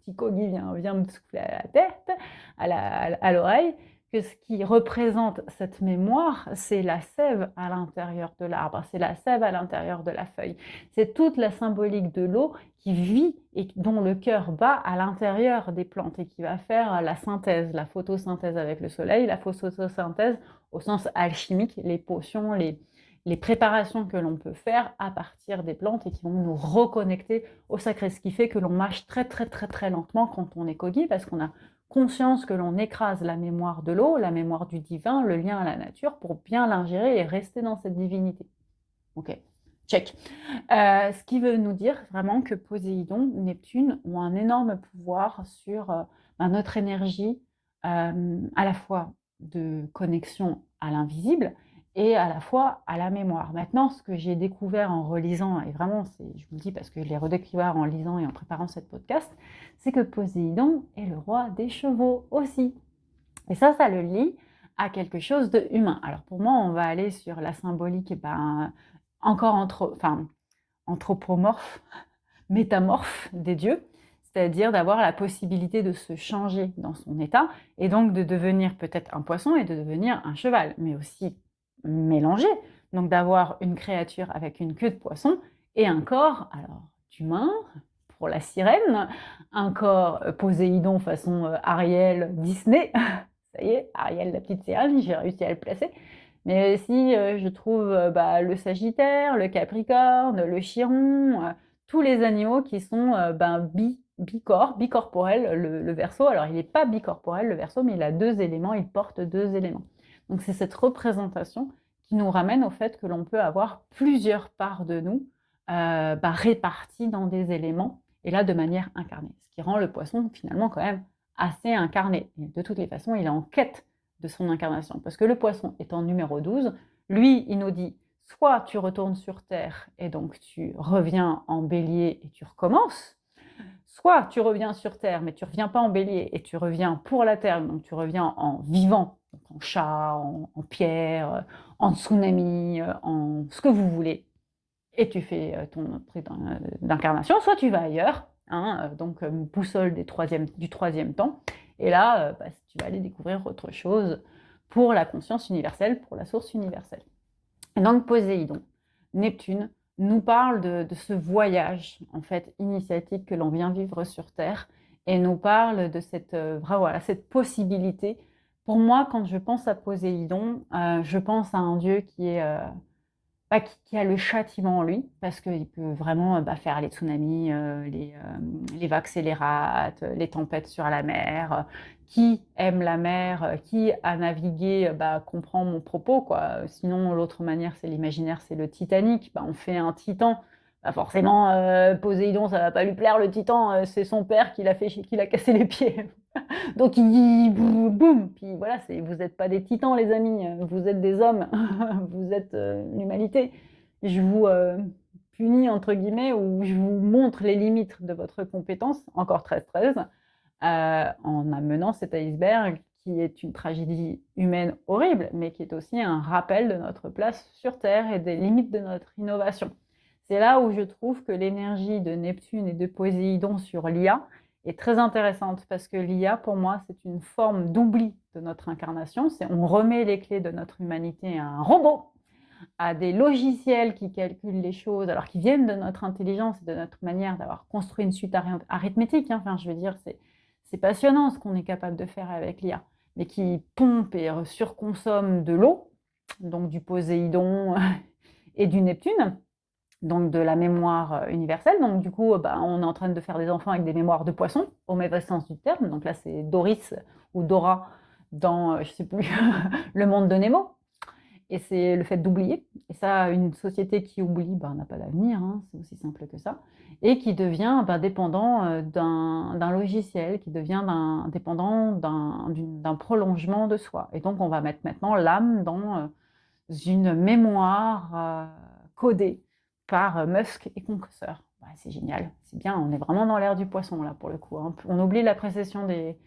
petit Kogi vient me souffler à la tête, à l'oreille, que ce qui représente cette mémoire, c'est la sève à l'intérieur de l'arbre, c'est la sève à l'intérieur de la feuille. C'est toute la symbolique de l'eau qui vit et dont le cœur bat à l'intérieur des plantes et qui va faire la synthèse, la photosynthèse avec le soleil, la photosynthèse au sens alchimique, les potions, les préparations que l'on peut faire à partir des plantes et qui vont nous reconnecter au sacré, ce qui fait que l'on mâche très très très très lentement quand on est Kogi, parce qu'on a conscience que l'on écrase la mémoire de l'eau, la mémoire du divin, le lien à la nature, pour bien l'ingérer et rester dans cette divinité. Ok, check. Ce qui veut nous dire vraiment que Poséidon, Neptune ont un énorme pouvoir sur notre énergie, à la fois de connexion à l'invisible et à la fois à la mémoire. Maintenant, ce que j'ai découvert en relisant, et vraiment, je vous le dis parce que je l'ai redécouvert en lisant et en préparant cette podcast, c'est que Poséidon est le roi des chevaux aussi. Et ça le lie à quelque chose de humain. Alors pour moi, on va aller sur la symbolique encore anthropomorphe, métamorphe des dieux, c'est-à-dire d'avoir la possibilité de se changer dans son état, et donc de devenir peut-être un poisson et de devenir un cheval, mais aussi mélanger, donc d'avoir une créature avec une queue de poisson et un corps, alors d'humain, pour la sirène, un corps Poséidon façon Ariel Disney, ça y est, Ariel la petite sirène, j'ai réussi à le placer, mais aussi je trouve le Sagittaire, le Capricorne, le Chiron, tous les animaux qui sont bicorporels, le Verseau. Alors il n'est pas bicorporel le Verseau, mais il a deux éléments, il porte deux éléments. Donc c'est cette représentation qui nous ramène au fait que l'on peut avoir plusieurs parts de nous réparties dans des éléments, et là de manière incarnée, ce qui rend le poisson finalement quand même assez incarné. Et de toutes les façons, il est en quête de son incarnation, parce que le poisson étant numéro 12, lui, il nous dit, soit tu retournes sur Terre et donc tu reviens en bélier et tu recommences, soit tu reviens sur Terre, mais tu ne reviens pas en bélier et tu reviens pour la Terre, donc tu reviens en vivant, donc en chat, en pierre, en tsunami, en ce que vous voulez, et tu fais ton truc d'incarnation, soit tu vas ailleurs, donc boussole du troisième temps, et là, tu vas aller découvrir autre chose pour la conscience universelle, pour la source universelle. Et donc Poséidon, Neptune, nous parle de ce voyage en fait initiatique que l'on vient vivre sur Terre, et nous parle de cette possibilité. Pour moi, quand je pense à Poséidon, je pense à un dieu qui est qui a le châtiment en lui, parce qu'il peut vraiment faire les tsunamis, les vagues scélérates, les tempêtes sur la mer. Qui aime la mer, qui a navigué, comprend mon propos, quoi. Sinon, l'autre manière, c'est l'imaginaire, c'est le Titanic. On fait un titan. Forcément, Poséidon, ça va pas lui plaire, le titan, c'est son père qui l'a cassé les pieds. Donc il dit boum, puis voilà, vous n'êtes pas des titans les amis, vous êtes des hommes, vous êtes l'humanité. Je vous punis entre guillemets, ou je vous montre les limites de votre compétence, encore 13-13, en amenant cet iceberg qui est une tragédie humaine horrible, mais qui est aussi un rappel de notre place sur Terre et des limites de notre innovation. C'est là où je trouve que l'énergie de Neptune et de Poséidon sur l'IA est très intéressante, parce que l'IA, pour moi, c'est une forme d'oubli de notre incarnation. On remet les clés de notre humanité à un robot, à des logiciels qui calculent les choses, alors qui viennent de notre intelligence et de notre manière d'avoir construit une suite arithmétique. Enfin, je veux dire, c'est passionnant ce qu'on est capable de faire avec l'IA, mais qui pompe et surconsomme de l'eau, donc du Poséidon et du Neptune, donc de la mémoire universelle. Donc du coup, on est en train de faire des enfants avec des mémoires de poissons, au mauvais sens du terme. Donc là, c'est Doris ou Dora dans, je ne sais plus, le monde de Nemo. Et c'est le fait d'oublier. Et ça, une société qui oublie, n'a pas d'avenir, c'est aussi simple que ça. Et qui devient dépendant d'un logiciel, qui devient dépendant d'un prolongement de soi. Et donc, on va mettre maintenant l'âme dans une mémoire codée par Musk et concurseurs. C'est génial, c'est bien, on est vraiment dans l'ère du poisson là pour le coup. On oublie la précession des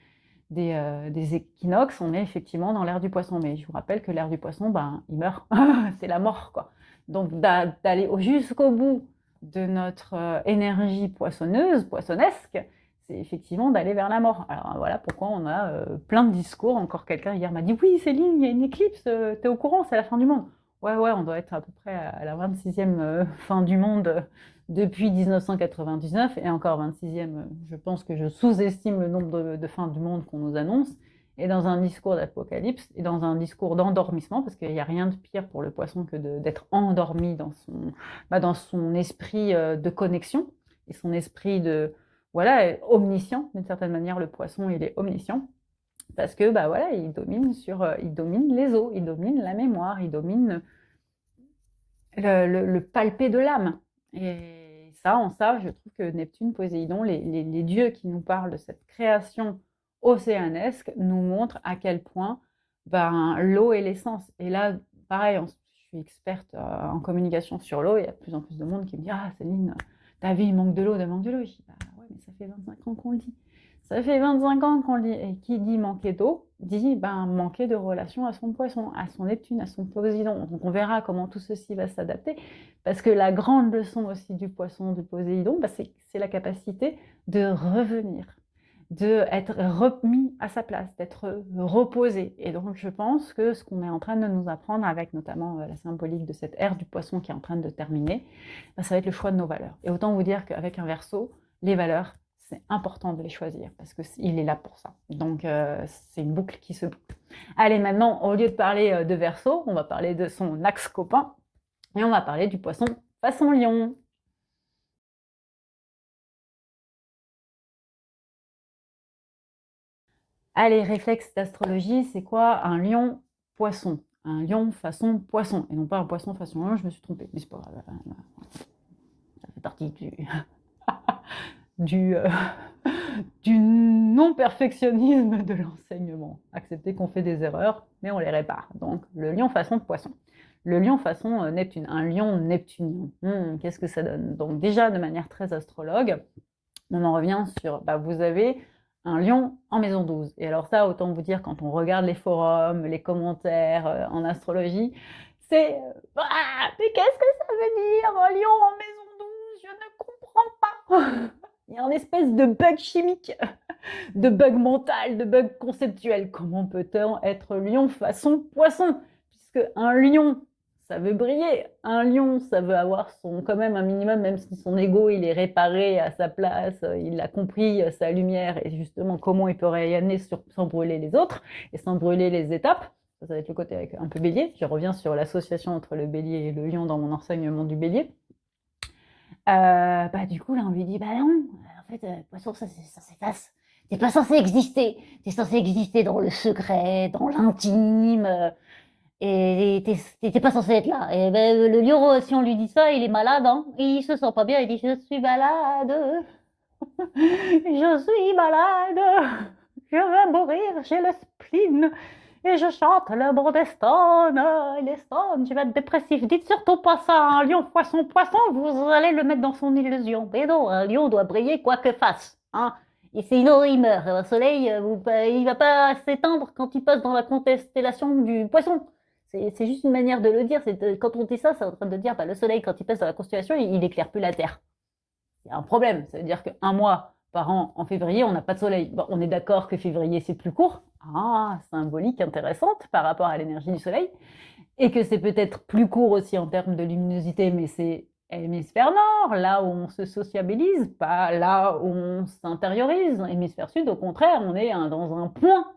équinoxes, on est effectivement dans l'ère du poisson. Mais je vous rappelle que l'ère du poisson, il meurt, c'est la mort, quoi. Donc d'aller jusqu'au bout de notre énergie poissonnesque, c'est effectivement d'aller vers la mort. Alors voilà pourquoi on a plein de discours. Encore quelqu'un hier m'a dit « Oui Céline, il y a une éclipse, t'es au courant, c'est la fin du monde ». Ouais, on doit être à peu près à la 26e fin du monde depuis 1999, et encore 26e, je pense que je sous-estime le nombre de fins du monde qu'on nous annonce, et dans un discours d'apocalypse, et dans un discours d'endormissement, parce qu'il n'y a rien de pire pour le poisson que d'être endormi dans son esprit de connexion, et son esprit de, voilà, omniscient. D'une certaine manière, le poisson, il est omniscient, parce que, voilà, il domine les eaux, il domine la mémoire, il domine le palpé de l'âme. Et ça, je trouve que Neptune, Poséidon, les dieux qui nous parlent de cette création océanesque, nous montrent à quel point l'eau est l'essence. Et là, pareil, je suis experte en communication sur l'eau, il y a de plus en plus de monde qui me dit « Ah Céline, ta vie, il manque de l'eau, il manque de l'eau ». Je dis « Bah ouais, mais ça fait 25 ans qu'on le dit ». Ça fait 25 ans qu'on le dit. Et qui dit manquer d'eau, dit manquer de relation à son poisson, à son Neptune, à son Poséidon. Donc on verra comment tout ceci va s'adapter. Parce que la grande leçon aussi du poisson, du Poséidon, c'est la capacité de revenir, d'être remis à sa place, d'être reposé. Et donc je pense que ce qu'on est en train de nous apprendre, avec notamment la symbolique de cette ère du poisson qui est en train de terminer, ça va être le choix de nos valeurs. Et autant vous dire qu'avec un Verseau, les valeurs, c'est important de les choisir, parce qu'il est là pour ça. Donc c'est une boucle qui se boucle. Allez, maintenant, au lieu de parler de Verseau, on va parler de son axe copain, et on va parler du poisson façon lion. Allez, réflexe d'astrologie, c'est quoi un lion poisson? Un lion façon poisson, et non pas un poisson façon lion, je me suis trompée, mais c'est pas grave, ça fait partie du non-perfectionnisme de l'enseignement. Accepter qu'on fait des erreurs, mais on les répare. Donc, le lion façon poisson. Le lion façon Neptune. Un lion neptunien. Qu'est-ce que ça donne? Donc, déjà, de manière très astrologue, on en revient sur, vous avez un lion en maison 12. Et alors ça, autant vous dire, quand on regarde les forums, les commentaires en astrologie, c'est mais qu'est-ce que ça veut dire, un lion en maison 12? Je ne comprends pas. Il y a une espèce de bug chimique, de bug mental, de bug conceptuel. Comment peut-on être lion façon poisson? Puisque un lion, ça veut briller. Un lion, ça veut avoir quand même un minimum, même si son ego, il est réparé à sa place, il a compris sa lumière et justement comment il peut rayonner sans brûler les autres et sans brûler les étapes. Ça va être le côté avec un peu bélier. Je reviens sur l'association entre le bélier et le lion dans mon enseignement du bélier. Du coup, là, on lui dit, non, en fait, poisson, ça s'efface. T'es pas censé exister. T'es censé exister dans le secret, dans l'intime, et t'es pas censé être là. Et le lion, si on lui dit ça, il est malade, hein. Il se sent pas bien, il dit, je suis malade. Je suis malade. Je vais mourir, j'ai le spleen. Et je chante le bon des stones, les stones, je vais être dépressif. Dites surtout pas ça à un lion poisson, vous allez le mettre dans son illusion. Mais non, un lion doit briller quoi que fasse. Hein. Et sinon, il meurt. Le soleil, il va pas s'éteindre quand il passe dans la constellation du poisson. C'est juste une manière de le dire. Quand on dit ça, c'est en train de dire le soleil, quand il passe dans la constellation, il éclaire plus la Terre. Il y a un problème. Ça veut dire qu'un mois par an, en février, on n'a pas de soleil. Bon, on est d'accord que février, c'est plus court. Symbolique intéressante par rapport à l'énergie du soleil. Et que c'est peut-être plus court aussi en termes de luminosité, mais c'est hémisphère nord, là où on se sociabilise, pas là où on s'intériorise. Hémisphère sud, au contraire, on est dans un point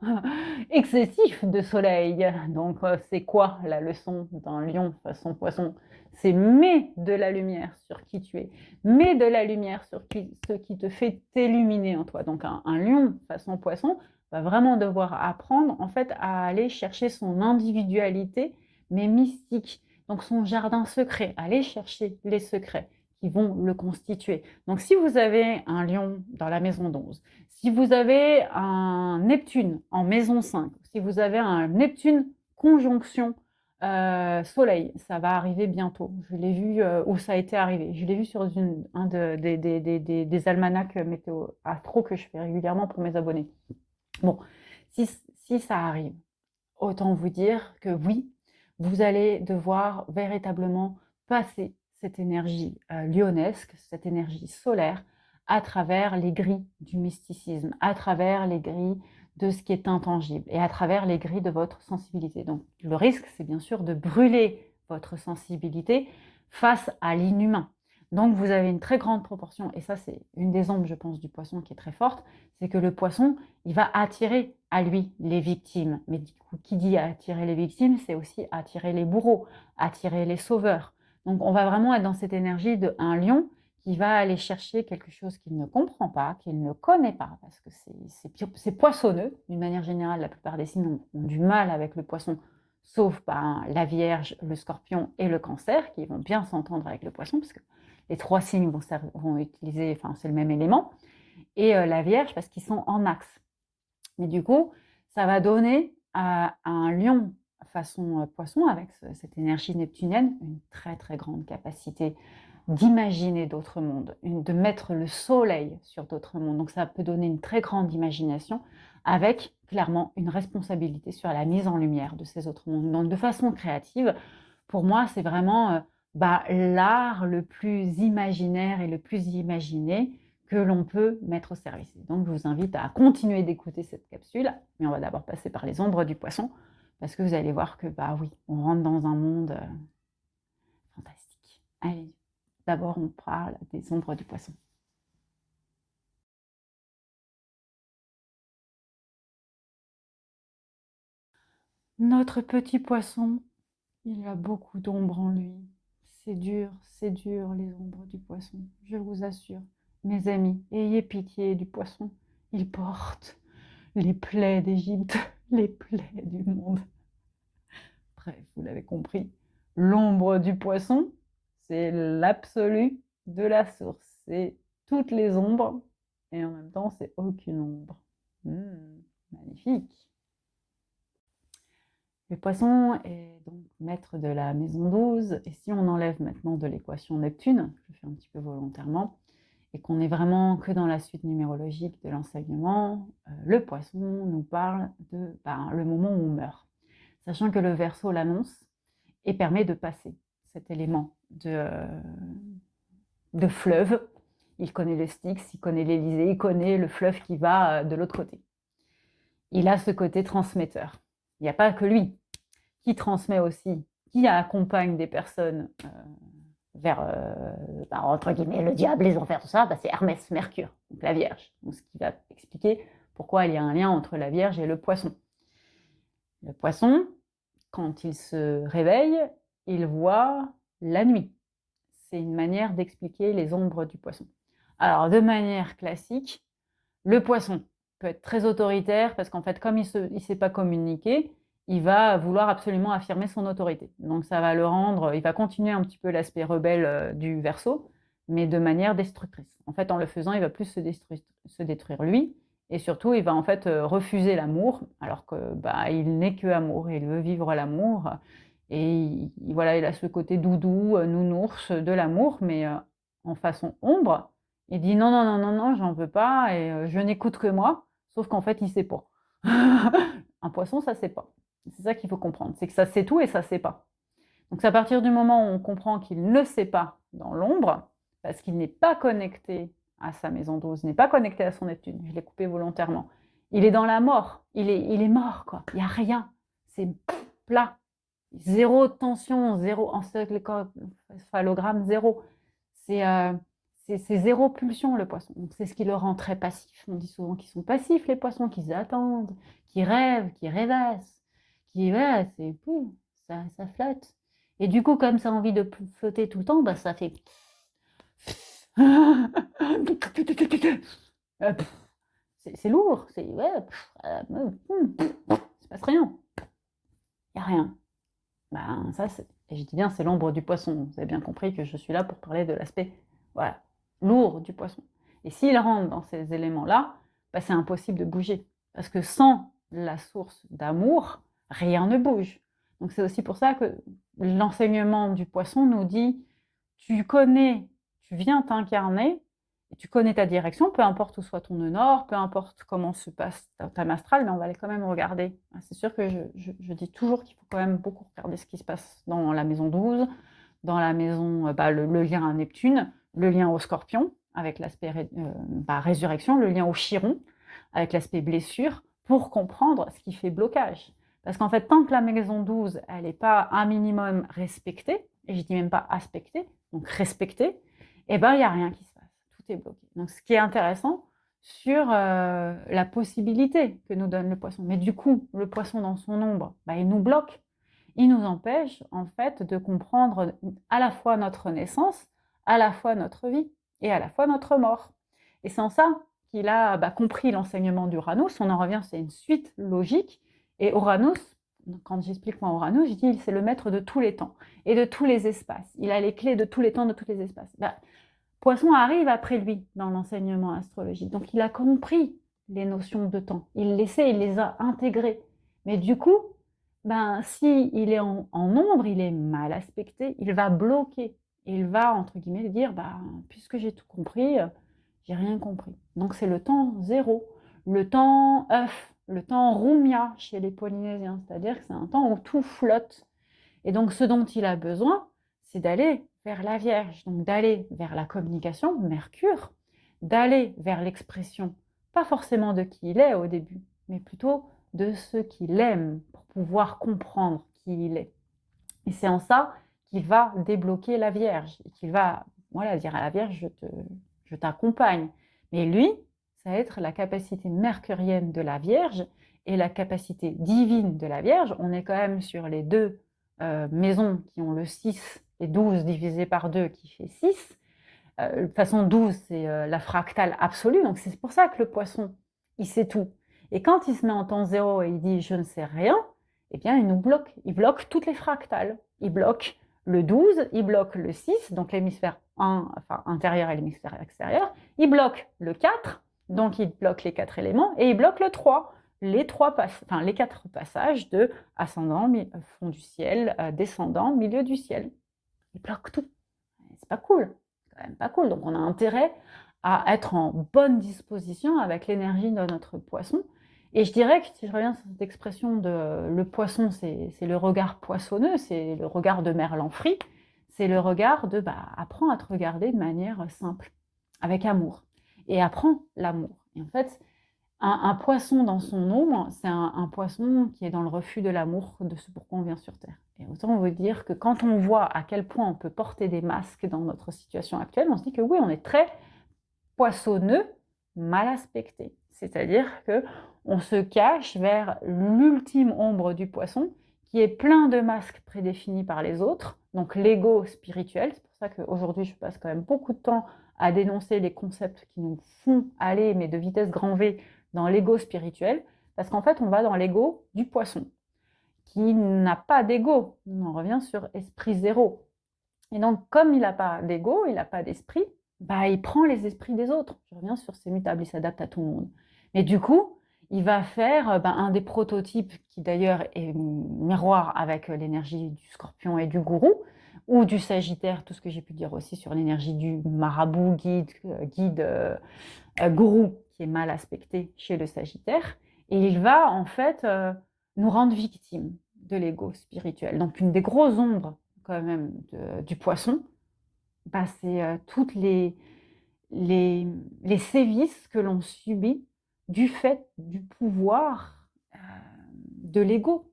excessif de soleil. Donc, c'est quoi la leçon d'un lion façon poisson? C'est mets de la lumière sur qui tu es, mets de la lumière sur ce qui te fait t'illuminer en toi. Donc, un lion façon poisson va vraiment devoir apprendre en fait à aller chercher son individualité, mais mystique. Donc son jardin secret, aller chercher les secrets qui vont le constituer. Donc si vous avez un lion dans la maison 11, si vous avez un Neptune en maison 5, si vous avez un Neptune conjonction soleil, ça va arriver bientôt. Je l'ai vu où ça a été arrivé. Je l'ai vu sur un des almanachs météo astro que je fais régulièrement pour mes abonnés. Bon, si ça arrive, autant vous dire que oui, vous allez devoir véritablement passer cette énergie lyonesque, cette énergie solaire, à travers les grilles du mysticisme, à travers les grilles de ce qui est intangible et à travers les grilles de votre sensibilité. Donc le risque, c'est bien sûr de brûler votre sensibilité face à l'inhumain. Donc vous avez une très grande proportion, et ça c'est une des ombres, je pense, du poisson qui est très forte, c'est que le poisson, il va attirer à lui les victimes. Mais du coup, qui dit attirer les victimes, c'est aussi attirer les bourreaux, attirer les sauveurs. Donc on va vraiment être dans cette énergie d'un lion qui va aller chercher quelque chose qu'il ne comprend pas, qu'il ne connaît pas, parce que c'est poissonneux. D'une manière générale, la plupart des signes ont du mal avec le poisson, sauf la Vierge, le Scorpion et le Cancer, qui vont bien s'entendre avec le poisson, parce que les 3 signes vont utiliser, enfin c'est le même élément, et la Vierge, parce qu'ils sont en axe. Mais du coup, ça va donner à un lion façon poisson, avec cette énergie neptunienne, une très très grande capacité d'imaginer d'autres mondes, de mettre le soleil sur d'autres mondes. Donc ça peut donner une très grande imagination avec clairement une responsabilité sur la mise en lumière de ces autres mondes. Donc de façon créative, pour moi, c'est vraiment l'art le plus imaginaire et le plus imaginé que l'on peut mettre au service. Donc je vous invite à continuer d'écouter cette capsule, mais on va d'abord passer par les ombres du poisson, parce que vous allez voir que oui, on rentre dans un monde fantastique. Allez, d'abord on parle des ombres du poisson. Notre petit poisson, il a beaucoup d'ombre en lui. C'est dur, les ombres du poisson, je vous assure. Mes amis, ayez pitié du poisson. Il porte les plaies d'Égypte, les plaies du monde. Bref, vous l'avez compris, l'ombre du poisson, c'est l'absolu de la source. C'est toutes les ombres et en même temps, c'est aucune ombre. Magnifique. Le poisson est donc maître de la maison 12, et si on enlève maintenant de l'équation Neptune, je fais un petit peu volontairement, et qu'on est vraiment que dans la suite numérologique de l'enseignement, le poisson nous parle de le moment où on meurt. Sachant que le Verseau l'annonce et permet de passer cet élément de fleuve. Il connaît le Styx, il connaît l'Élysée, il connaît le fleuve qui va de l'autre côté. Il a ce côté transmetteur. Il n'y a pas que lui qui transmet aussi, qui accompagne des personnes vers, entre guillemets, le diable, les enfers, tout ça, c'est Hermès, Mercure, donc la Vierge. Donc, ce qui va expliquer pourquoi il y a un lien entre la Vierge et le poisson. Le poisson, quand il se réveille, il voit la nuit. C'est une manière d'expliquer les ombres du poisson. Alors, de manière classique, le poisson peut être très autoritaire parce qu'en fait, comme il ne sait pas communiquer, il va vouloir absolument affirmer son autorité. Donc ça va le rendre, il va continuer un petit peu l'aspect rebelle du Verseau, mais de manière destructrice. En fait, en le faisant, il va plus se détruire lui, et surtout, il va en fait refuser l'amour, alors que il n'est que amour, et il veut vivre l'amour. Et voilà, il a ce côté doudou, nounours de l'amour, mais en façon ombre. Il dit non, non, non, non, non, j'en veux pas, et je n'écoute que moi, sauf qu'en fait, il sait pas. Un poisson, ça sait pas. C'est ça qu'il faut comprendre, c'est que ça sait tout et ça sait pas. Donc c'est à partir du moment où on comprend qu'il ne sait pas dans l'ombre, parce qu'il n'est pas connecté à sa maison 12, n'est pas connecté à son Neptune, je l'ai coupé volontairement. Il est dans la mort, il est mort, quoi. Il n'y a rien, c'est plat. Zéro tension, zéro encéphalogramme, zéro. C'est zéro pulsion, le poisson. Donc c'est ce qui le rend très passif. On dit souvent qu'ils sont passifs, les poissons, qu'ils attendent, qu'ils rêvent, qu'ils rêvassent, ça flotte. Et du coup, comme ça a envie de flotter tout le temps, ça fait... c'est lourd, c'est... il se passe rien. Il n'y a rien. Ça, et je dis bien, c'est l'ombre du poisson. Vous avez bien compris que je suis là pour parler de l'aspect lourd du poisson. Et s'il rentre dans ces éléments-là, c'est impossible de bouger. Parce que sans la source d'amour, rien ne bouge. Donc c'est aussi pour ça que l'enseignement du poisson nous dit, tu viens t'incarner, et tu connais ta direction, peu importe où soit ton nœud nord, peu importe comment se passe ta thème astral, mais on va aller quand même regarder. C'est sûr que je dis toujours qu'il faut quand même beaucoup regarder ce qui se passe dans la maison 12, dans la maison, le lien à Neptune, le lien au Scorpion, avec l'aspect résurrection, le lien au Chiron, avec l'aspect blessure, pour comprendre ce qui fait blocage. Parce qu'en fait, tant que la maison 12, elle n'est pas un minimum respectée, et je dis même pas aspectée, donc respectée, il n'y a rien qui se passe. Tout est bloqué. Donc, ce qui est intéressant sur la possibilité que nous donne le poisson. Mais du coup, le poisson dans son ombre, il nous bloque. Il nous empêche, en fait, de comprendre à la fois notre naissance, à la fois notre vie et à la fois notre mort. Et c'est en ça qu'il a compris l'enseignement d'Uranus. On en revient, c'est une suite logique. Et Uranus, quand j'explique moi Uranus, je dis c'est le maître de tous les temps et de tous les espaces. Il a les clés de tous les temps, de tous les espaces. Poisson arrive après lui dans l'enseignement astrologique. Donc il a compris les notions de temps. Il les sait, il les a intégrées. Mais du coup, si il est en ombre, il est mal aspecté, il va bloquer. Il va, entre guillemets, dire, puisque j'ai tout compris, j'ai rien compris. Donc c'est le temps zéro, le temps œuf, le temps rumia chez les Polynésiens. C'est-à-dire que c'est un temps où tout flotte. Et donc ce dont il a besoin, c'est d'aller vers la Vierge, donc d'aller vers la communication, Mercure, d'aller vers l'expression, pas forcément de qui il est au début, mais plutôt de ce qu'il aime pour pouvoir comprendre qui il est. Et c'est en ça qu'il va débloquer la Vierge, et qu'il va dire à la Vierge, je t'accompagne. Mais lui, ça va être la capacité mercurienne de la Vierge et la capacité divine de la Vierge. On est quand même sur les deux maisons qui ont le 6 et 12 divisé par 2 qui fait 6. De toute façon, 12, c'est la fractale absolue. Donc c'est pour ça que le poisson, il sait tout. Et quand il se met en temps zéro et il dit « je ne sais rien », eh bien, il nous bloque. Il bloque toutes les fractales. Il bloque le 12, il bloque le 6, donc l'hémisphère intérieur et l'hémisphère extérieur. Il bloque le 4, donc il bloque les 4 éléments. Et il bloque le 3, les 4 passages de ascendant, fond du ciel, descendant, milieu du ciel. Il bloque tout. C'est pas cool. C'est quand même pas cool. Donc on a intérêt à être en bonne disposition avec l'énergie de notre poisson. Et je dirais que si je reviens sur cette expression de le poisson, c'est le regard poissonneux, c'est le regard de Merlan-Fry, c'est le regard de apprends à te regarder de manière simple, avec amour. Et apprends l'amour. Et en fait, un poisson dans son ombre, c'est un poisson qui est dans le refus de l'amour, de ce pourquoi on vient sur Terre. Et autant vous dire que quand on voit à quel point on peut porter des masques dans notre situation actuelle, on se dit que oui, on est très poissonneux, mal aspecté. C'est-à-dire qu'on se cache vers l'ultime ombre du poisson, qui est plein de masques prédéfinis par les autres, donc l'ego spirituel. C'est pour ça qu'aujourd'hui, je passe quand même beaucoup de temps à dénoncer les concepts qui nous font aller, mais de vitesse grand V, dans l'ego spirituel, parce qu'en fait, on va dans l'ego du poisson, qui n'a pas d'ego. On en revient sur esprit zéro. Et donc, comme il n'a pas d'ego, il n'a pas d'esprit, il prend les esprits des autres. Je reviens sur c'est mutable, il s'adapte à tout le monde. Mais du coup, il va faire un des prototypes qui d'ailleurs est miroir avec l'énergie du Scorpion et du Gourou, ou du Sagittaire, tout ce que j'ai pu dire aussi sur l'énergie du marabout, guide, gourou, qui est mal aspecté chez le Sagittaire. Et il va en fait nous rendre victimes de l'ego spirituel. Donc une des grosses ombres quand même du poisson, c'est toutes les sévices que l'on subit du fait du pouvoir de l'ego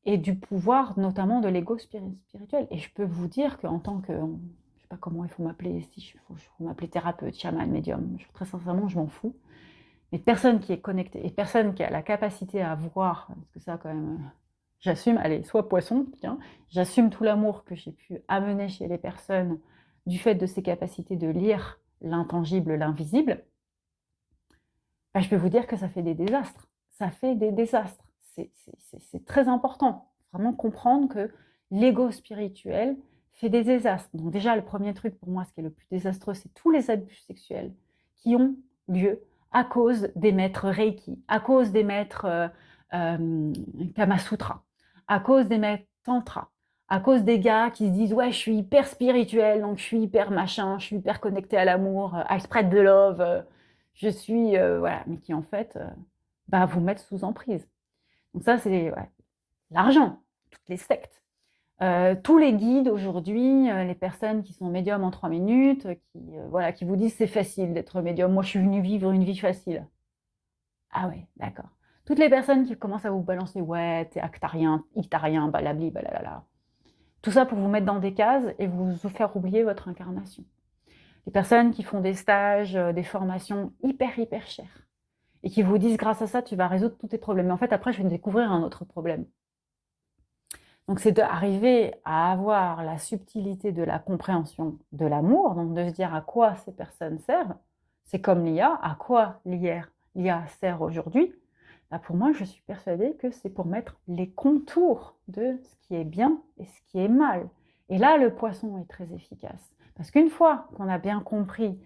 et du pouvoir notamment de l'ego spirituel. Et je peux vous dire qu'en tant que, je ne sais pas comment il faut m'appeler, si il faut m'appeler thérapeute, chaman, médium, très sincèrement, je m'en fous. Mais personne qui est connectée et personne qui a la capacité à voir, parce que ça quand même, j'assume, allez, sois poisson, bien, j'assume tout l'amour que j'ai pu amener chez les personnes du fait de ces capacités de lire l'intangible, l'invisible, je peux vous dire que ça fait des désastres. Ça fait des désastres. C'est très important. Vraiment comprendre que l'ego spirituel fait des désastres. Donc déjà, le premier truc pour moi, ce qui est le plus désastreux, c'est tous les abus sexuels qui ont lieu à cause des maîtres Reiki, à cause des maîtres Kama Sutra, à cause des maîtres Tantra, à cause des gars qui se disent « Ouais, je suis hyper spirituel, donc je suis hyper machin, je suis hyper connecté à l'amour, I spread the love, je suis… voilà », mais qui en fait vous mettent sous emprise. Donc ça, c'est l'argent, toutes les sectes. Tous les guides aujourd'hui, les personnes qui sont médiums en 3 minutes, voilà, qui vous disent: «C'est facile d'être médium, moi je suis venue vivre une vie facile». Ah ouais, d'accord. Toutes les personnes qui commencent à vous balancer: «Ouais, tu es actarien, ictarien, balabli, balalala». Tout ça pour vous mettre dans des cases et vous faire oublier votre incarnation. Les personnes qui font des stages, des formations hyper, hyper chères et qui vous disent: «Grâce à ça, tu vas résoudre tous tes problèmes». Mais en fait, après, je vais découvrir un autre problème. Donc c'est d'arriver à avoir la subtilité de la compréhension de l'amour, donc de se dire à quoi ces personnes servent. C'est comme l'IA, à quoi l'IA sert aujourd'hui? Bah, pour moi, je suis persuadée que c'est pour mettre les contours de ce qui est bien et ce qui est mal. Et là, le poisson est très efficace. Parce qu'une fois qu'on a bien compris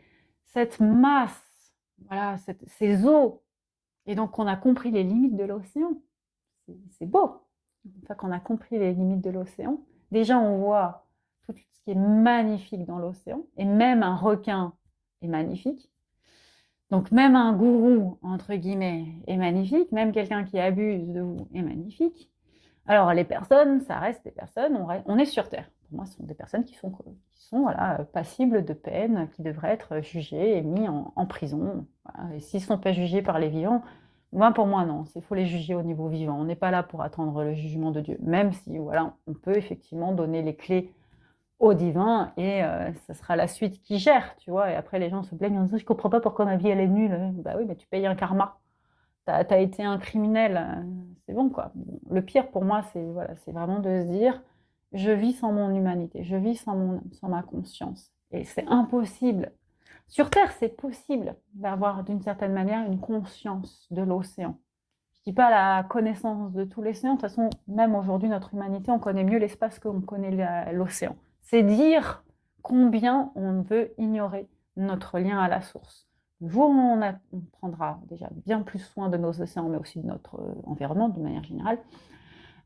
cette masse, voilà, ces eaux, et donc qu'on a compris les limites de l'océan, c'est beau. Une fois qu'on a compris les limites de l'océan, déjà on voit tout ce qui est magnifique dans l'océan, et même un requin est magnifique. Donc même un gourou, entre guillemets, est magnifique, même quelqu'un qui abuse de vous est magnifique. Alors les personnes, ça reste des personnes, on est sur Terre. Pour moi, ce sont des personnes qui sont voilà, passibles de peine, qui devraient être jugées et mis en prison. Voilà. Et s'ils ne sont pas jugés par les vivants, pour moi, non, il faut les juger au niveau vivant. On n'est pas là pour attendre le jugement de Dieu, même si voilà, on peut effectivement donner les clés au divin et ça sera la suite qui gère, tu vois. Et après, les gens se plaignent en disant: «Je comprends pas pourquoi ma vie, elle est nulle». Bah oui, mais tu payes un karma. Tu as été un criminel, c'est bon, quoi. Le pire pour moi, voilà, c'est vraiment de se dire: «Je vis sans mon humanité, je vis sans mon âme, sans ma conscience» et c'est impossible. Sur terre, c'est possible d'avoir d'une certaine manière une conscience de l'océan. Je dis pas la connaissance de tout l'océan, de toute façon, même aujourd'hui, notre humanité, on connaît mieux l'espace qu'on connaît l'océan. C'est dire combien on veut ignorer notre lien à la source. Le jour où on prendra déjà bien plus soin de nos océans, mais aussi de notre environnement d'une manière générale,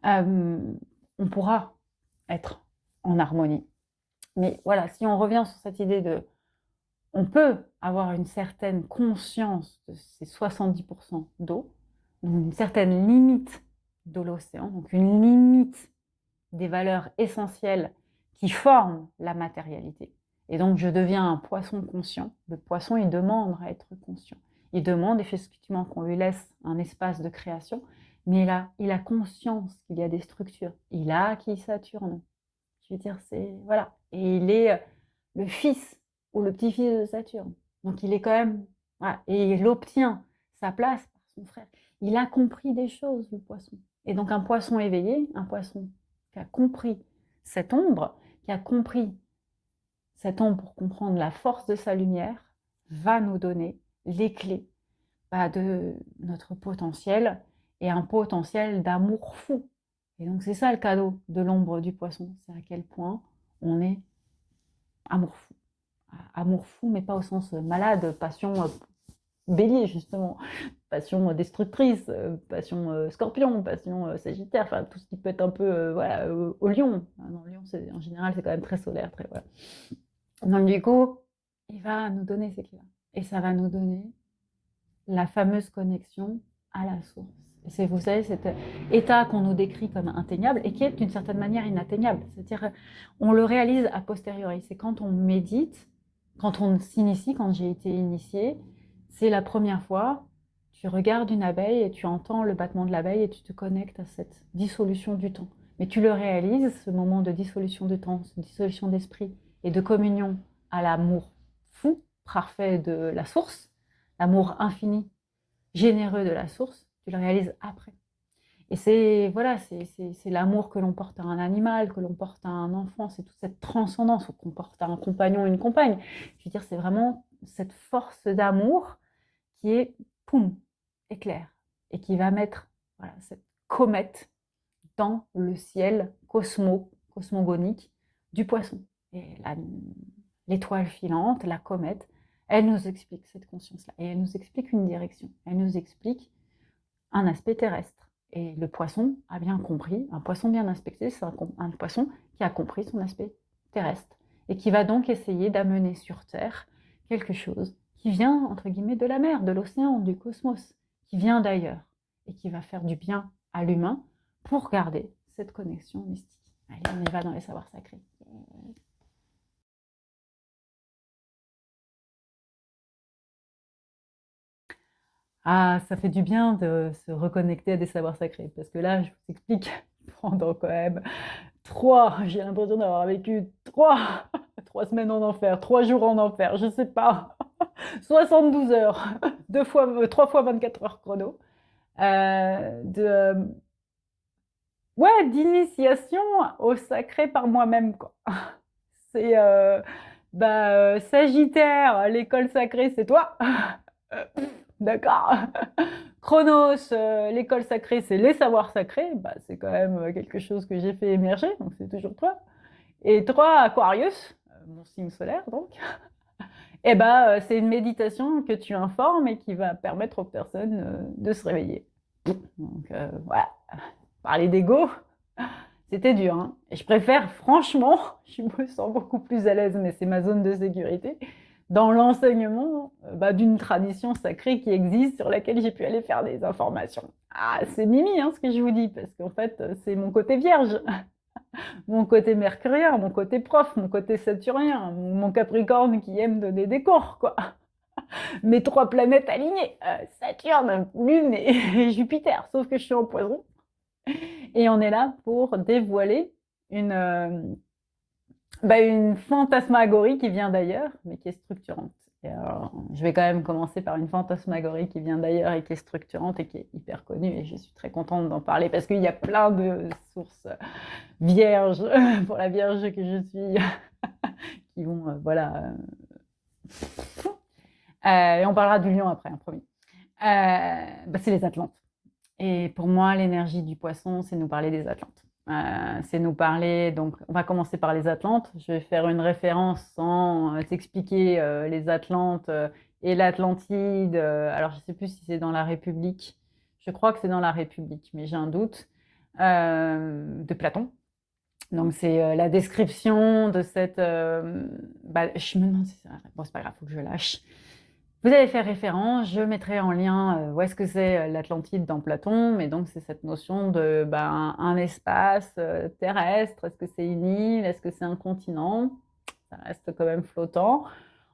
on pourra être en harmonie. Mais voilà, si on revient sur cette idée de on peut avoir une certaine conscience de ces 70% d'eau, une certaine limite de l'océan, donc une limite des valeurs essentielles qui forment la matérialité. Et donc je deviens un poisson conscient. Le poisson, il demande à être conscient. Il demande effectivement qu'on lui laisse un espace de création, mais il a conscience qu'il y a des structures. Il a acquis Saturne. Je veux dire, c'est voilà. Et il est le fils ou le petit-fils de Saturne. Donc il est quand même voilà. Et il obtient sa place par son frère. Il a compris des choses, le poisson. Et donc un poisson éveillé, un poisson qui a compris cette ombre, qui a compris cette ombre pour comprendre la force de sa lumière, va nous donner les clés de notre potentiel et un potentiel d'amour fou. Et donc c'est ça le cadeau de l'ombre du poisson, c'est à quel point on est amour fou. Amour fou, mais pas au sens malade, passion bélier justement, passion destructrice, passion scorpion, passion sagittaire, enfin tout ce qui peut être un peu voilà, au lion. Non, le lion, en général, c'est quand même très solaire, très voilà. Donc du coup, il va nous donner ces clés-là. Et ça va nous donner la fameuse connexion à la source. C'est, vous savez, cet état qu'on nous décrit comme atteignable et qui est d'une certaine manière inatteignable. C'est-à-dire, on le réalise a posteriori. C'est quand on médite, quand on s'initie, quand j'ai été initiée, c'est la première fois, tu regardes une abeille et tu entends le battement de l'abeille et tu te connectes à cette dissolution du temps. Mais tu le réalises, ce moment de dissolution de temps, de dissolution d'esprit et de communion à l'amour fou, parfait de la source, l'amour infini, généreux de la source, tu le réalises après. Et c'est voilà, c'est l'amour que l'on porte à un animal, que l'on porte à un enfant, c'est toute cette transcendance qu'on porte à un compagnon, une compagne. Je veux dire, c'est vraiment cette force d'amour qui est, poum, éclair, et qui va mettre voilà, cette comète dans le ciel cosmogonique du poisson. Et l'étoile filante, la comète, elle nous explique cette conscience-là. Et elle nous explique une direction. Elle nous explique un aspect terrestre. Et le poisson a bien compris, un poisson bien inspecté, c'est un poisson qui a compris son aspect terrestre. Et qui va donc essayer d'amener sur Terre quelque chose qui vient, entre guillemets, de la mer, de l'océan, du cosmos, qui vient d'ailleurs, et qui va faire du bien à l'humain pour garder cette connexion mystique. Allez, on y va dans les savoirs sacrés. Ah, ça fait du bien de se reconnecter à des savoirs sacrés, parce que là, je vous explique, pendant quand même j'ai l'impression d'avoir vécu trois semaines en enfer, 3 jours en enfer, je sais pas, 72 heures, 3 fois 24 heures chrono, de, ouais, d'initiation au sacré par moi-même, quoi. C'est, Sagittaire, l'école sacrée, c'est toi. D'accord. Chronos, l'école sacrée, c'est les savoirs sacrés. C'est quand même quelque chose que j'ai fait émerger, donc c'est toujours toi. Et toi, Aquarius, mon signe solaire, donc, c'est une méditation que tu informes et qui va permettre aux personnes de se réveiller. Donc, voilà. Parler d'ego, c'était dur. Hein. Et je préfère, franchement, je me sens beaucoup plus à l'aise, mais c'est ma zone de sécurité, dans l'enseignement d'une tradition sacrée qui existe, sur laquelle j'ai pu aller faire des informations. Ah, c'est Mimi, hein, ce que je vous dis, parce qu'en fait, c'est mon côté vierge, mon côté mercurien, mon côté prof, mon côté saturnien, mon capricorne qui aime donner des cours, quoi. Mes 3 planètes alignées, Saturne, Lune et Jupiter, sauf que je suis en poisson. Et on est là pour dévoiler une fantasmagorie qui vient d'ailleurs, mais qui est structurante. Et alors, je vais quand même commencer par une fantasmagorie qui vient d'ailleurs et qui est structurante et qui est hyper connue. Et je suis très contente d'en parler parce qu'il y a plein de sources vierges, pour la vierge que je suis, qui vont, et on parlera du lion après, hein, promis. C'est les Atlantes. Et pour moi, l'énergie du poisson, c'est nous parler des Atlantes. C'est nous parler, donc on va commencer par les Atlantes. Je vais faire une référence sans t'expliquer les Atlantes et l'Atlantide. Alors, je ne sais plus si c'est dans la République. Je crois que c'est dans la République, mais j'ai un doute. De Platon. Donc, c'est la description de cette. Je me demande si c'est vrai. Bon, c'est pas grave, il faut que je lâche. Vous allez faire référence, je mettrai en lien où est-ce que c'est l'Atlantide dans Platon, mais donc c'est cette notion de un espace terrestre, est-ce que c'est une île, est-ce que c'est un continent, ça reste quand même flottant.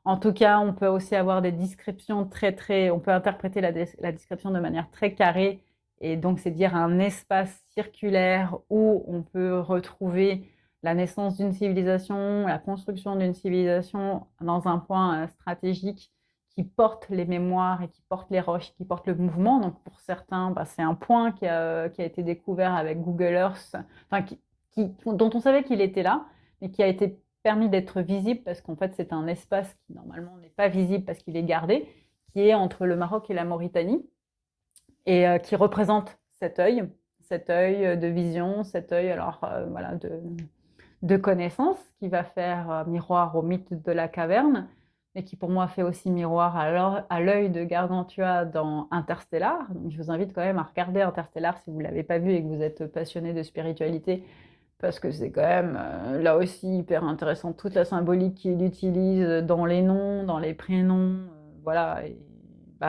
En tout cas, on peut aussi avoir des descriptions on peut interpréter la description de manière très carrée, et donc c'est dire un espace circulaire où on peut retrouver la naissance d'une civilisation, la construction d'une civilisation dans un point stratégique qui porte les mémoires et qui porte les roches, qui porte le mouvement. Donc pour certains, c'est un point qui a été découvert avec Google Earth, enfin, dont on savait qu'il était là, mais qui a été permis d'être visible parce qu'en fait c'est un espace qui normalement n'est pas visible parce qu'il est gardé, qui est entre le Maroc et la Mauritanie, et qui représente cet œil de vision, cet œil de connaissance, qui va faire miroir au mythe de la caverne, mais qui pour moi fait aussi miroir à l'œil de Gargantua dans Interstellar. Donc, je vous invite quand même à regarder Interstellar si vous ne l'avez pas vu et que vous êtes passionné de spiritualité, parce que c'est quand même là aussi hyper intéressant, toute la symbolique qu'il utilise dans les noms, dans les prénoms, voilà. Et,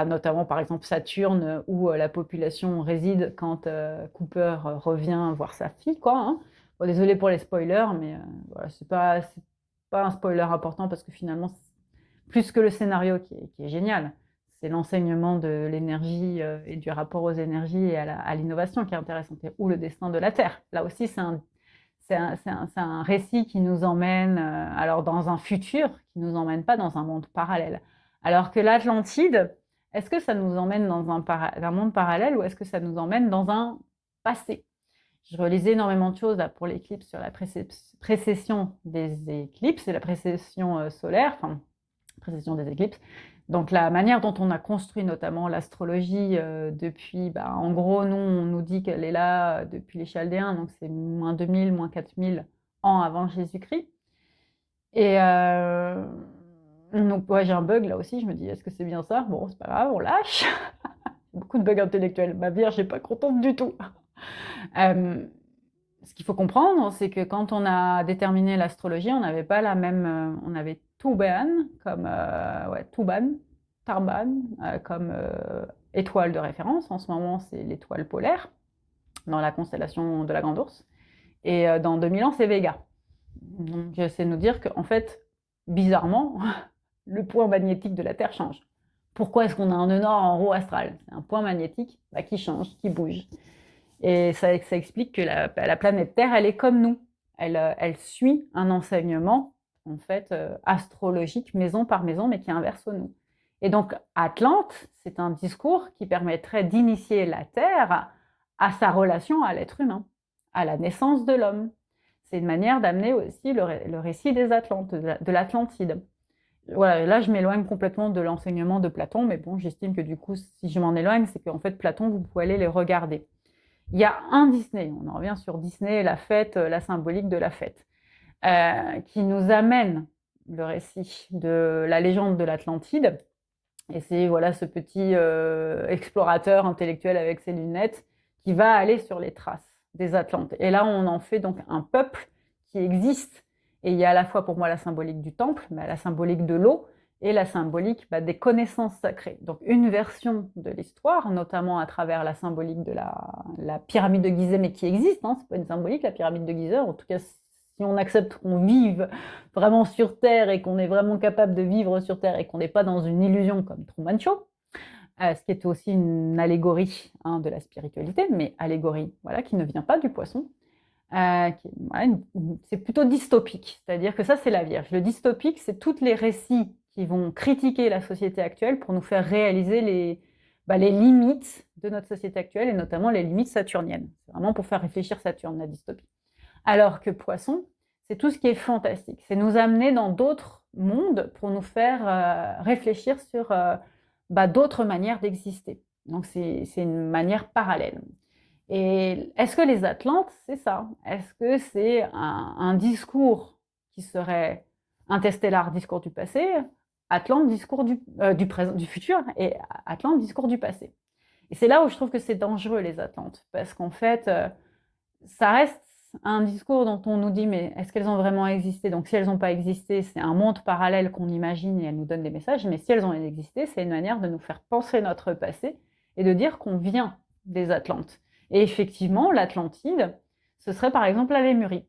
notamment par exemple Saturne, où la population réside quand Cooper revient voir sa fille, quoi. Hein. Bon, désolé pour les spoilers, mais voilà, c'est pas un spoiler important parce que finalement, plus que le scénario qui est génial, c'est l'enseignement de l'énergie et du rapport aux énergies et à l'innovation qui est intéressant, ou le destin de la Terre. Là aussi, c'est un récit qui nous emmène alors dans un futur, qui ne nous emmène pas dans un monde parallèle. Alors que l'Atlantide, est-ce que ça nous emmène dans un monde parallèle ou est-ce que ça nous emmène dans un passé? Je relisais énormément de choses là, pour l'éclipse sur la précession des éclipses et la précession solaire, enfin, précession des éclipses. Donc la manière dont on a construit notamment l'astrologie depuis, en gros, nous, on nous dit qu'elle est là depuis les Chaldéens, donc c'est moins 2000, moins 4000 ans avant Jésus-Christ. Et donc, j'ai un bug là aussi, je me dis, est-ce que c'est bien ça? Bon, c'est pas grave, on lâche. Beaucoup de bugs intellectuels. Ma Vierge n'est pas contente du tout. Ce qu'il faut comprendre, c'est que quand on a déterminé l'astrologie, on n'avait pas la même. On avait Tuban comme Tarban comme étoile de référence. En ce moment, c'est l'étoile polaire dans la constellation de la Grande Ourse. Et dans 2000 ans, c'est Vega. Donc, c'est nous dire qu'en fait, bizarrement, le point magnétique de la Terre change. Pourquoi est-ce qu'on a un nœud nord en roue astrale? C'est un point magnétique qui change, qui bouge. Et ça explique que la planète Terre, elle est comme nous. Elle suit un enseignement, en fait, astrologique, maison par maison, mais qui inverse nous. Et donc, Atlante, c'est un discours qui permettrait d'initier la Terre à sa relation à l'être humain, à la naissance de l'homme. C'est une manière d'amener aussi le récit des Atlantes, de l'Atlantide. Voilà, là, je m'éloigne complètement de l'enseignement de Platon, mais bon, j'estime que du coup, si je m'en éloigne, c'est qu'en fait, Platon, vous pouvez aller les regarder. Il y a un Disney, on en revient sur Disney, la fête, la symbolique de la fête, qui nous amène le récit de la légende de l'Atlantide. Et c'est voilà ce petit explorateur intellectuel avec ses lunettes qui va aller sur les traces des Atlantes. Et là, on en fait donc un peuple qui existe. Et il y a à la fois pour moi la symbolique du temple, la symbolique de l'eau, et la symbolique des connaissances sacrées. Donc une version de l'histoire, notamment à travers la symbolique de la pyramide de Gizeh, mais qui existe, hein, c'est pas une symbolique, la pyramide de Gizeh, en tout cas si on accepte qu'on vive vraiment sur Terre et qu'on est vraiment capable de vivre sur Terre et qu'on n'est pas dans une illusion comme Truman Show, ce qui est aussi une allégorie de la spiritualité, mais allégorie voilà, qui ne vient pas du poisson. C'est plutôt dystopique, c'est-à-dire que ça c'est la Vierge. Le dystopique, c'est tous les récits qui vont critiquer la société actuelle pour nous faire réaliser les limites de notre société actuelle et notamment les limites saturniennes. C'est vraiment pour faire réfléchir Saturne, la dystopie. Alors que Poisson, c'est tout ce qui est fantastique. C'est nous amener dans d'autres mondes pour nous faire réfléchir sur d'autres manières d'exister. Donc c'est une manière parallèle. Et est-ce que les Atlantes, c'est ça? Est-ce que c'est un discours qui serait interstellar, discours du passé, Atlante, discours du présent, du futur, et Atlante, discours du passé? Et c'est là où je trouve que c'est dangereux, les Atlantes, parce qu'en fait, ça reste un discours dont on nous dit, mais est-ce qu'elles ont vraiment existé? Donc si elles n'ont pas existé, c'est un monde parallèle qu'on imagine et elles nous donnent des messages, mais si elles ont existé, c'est une manière de nous faire penser notre passé et de dire qu'on vient des Atlantes. Et effectivement, l'Atlantide, ce serait par exemple la Lémurie.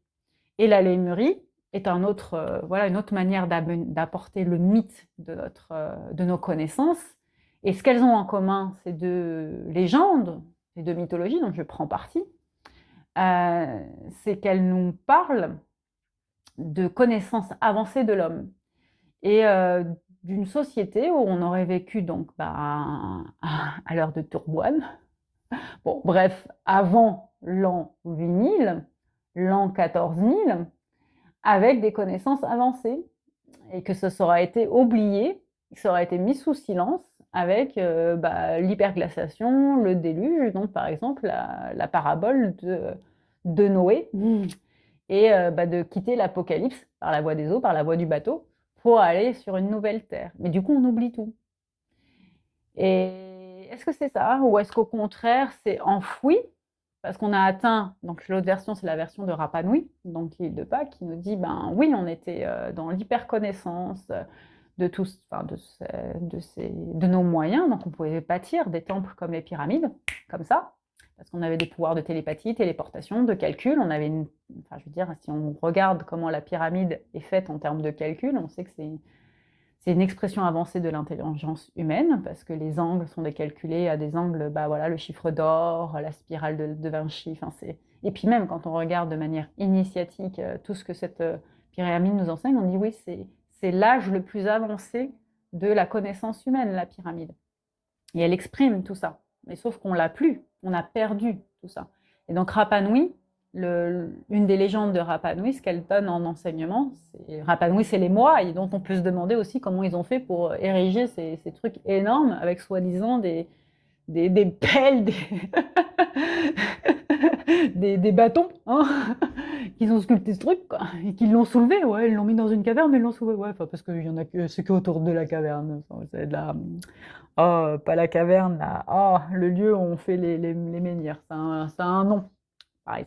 Et la Lémurie est une autre manière d'apporter le mythe de nos connaissances. Et ce qu'elles ont en commun, c'est deux légendes, ces deux mythologies dont je prends partie, c'est qu'elles nous parlent de connaissances avancées de l'homme et d'une société où on aurait vécu donc à l'heure de Tourboine. Bon, bref, avant l'an 8000, l'an 14000, avec des connaissances avancées, et que ça aurait été oublié, ça aurait été mis sous silence avec l'hyperglaciation, le déluge, donc par exemple la parabole de Noé, et de quitter l'apocalypse par la voie des eaux, par la voie du bateau, pour aller sur une nouvelle terre. Mais du coup, on oublie tout. Et est-ce que c'est ça? Ou est-ce qu'au contraire, c'est enfoui? Parce qu'on a atteint, donc l'autre version, c'est la version de Rapa Nui, donc l'île de Pâques, qui nous dit, oui, on était dans l'hyperconnaissance de tous, de nos moyens, donc on pouvait bâtir des temples comme les pyramides, comme ça, parce qu'on avait des pouvoirs de télépathie, téléportation, de calcul, on avait si on regarde comment la pyramide est faite en termes de calcul, on sait que c'est une expression avancée de l'intelligence humaine, parce que les angles sont décalculés à des angles, le chiffre d'or, la spirale de Vinci. Et puis même quand on regarde de manière initiatique tout ce que cette pyramide nous enseigne, on dit oui, c'est l'âge le plus avancé de la connaissance humaine, la pyramide. Et elle exprime tout ça. Mais sauf qu'on l'a plus, on a perdu tout ça. Et donc Rapa Nui, une des légendes de Rapa Nui, ce qu'elle donne en enseignement, Rapa Nui, c'est les moais, dont on peut se demander aussi comment ils ont fait pour ériger ces trucs énormes avec soi-disant des pelles, des bâtons, qu'ils ont sculpté ce truc, quoi, et qu'ils l'ont soulevé, ouais, ils l'ont mis dans une caverne, mais ils l'ont soulevé, ouais, parce qu'il y en a que, c'est qu'autour de la caverne, c'est de la... Oh, pas la caverne, là, oh, le lieu où on fait les menhirs, ça a un nom. Pareil,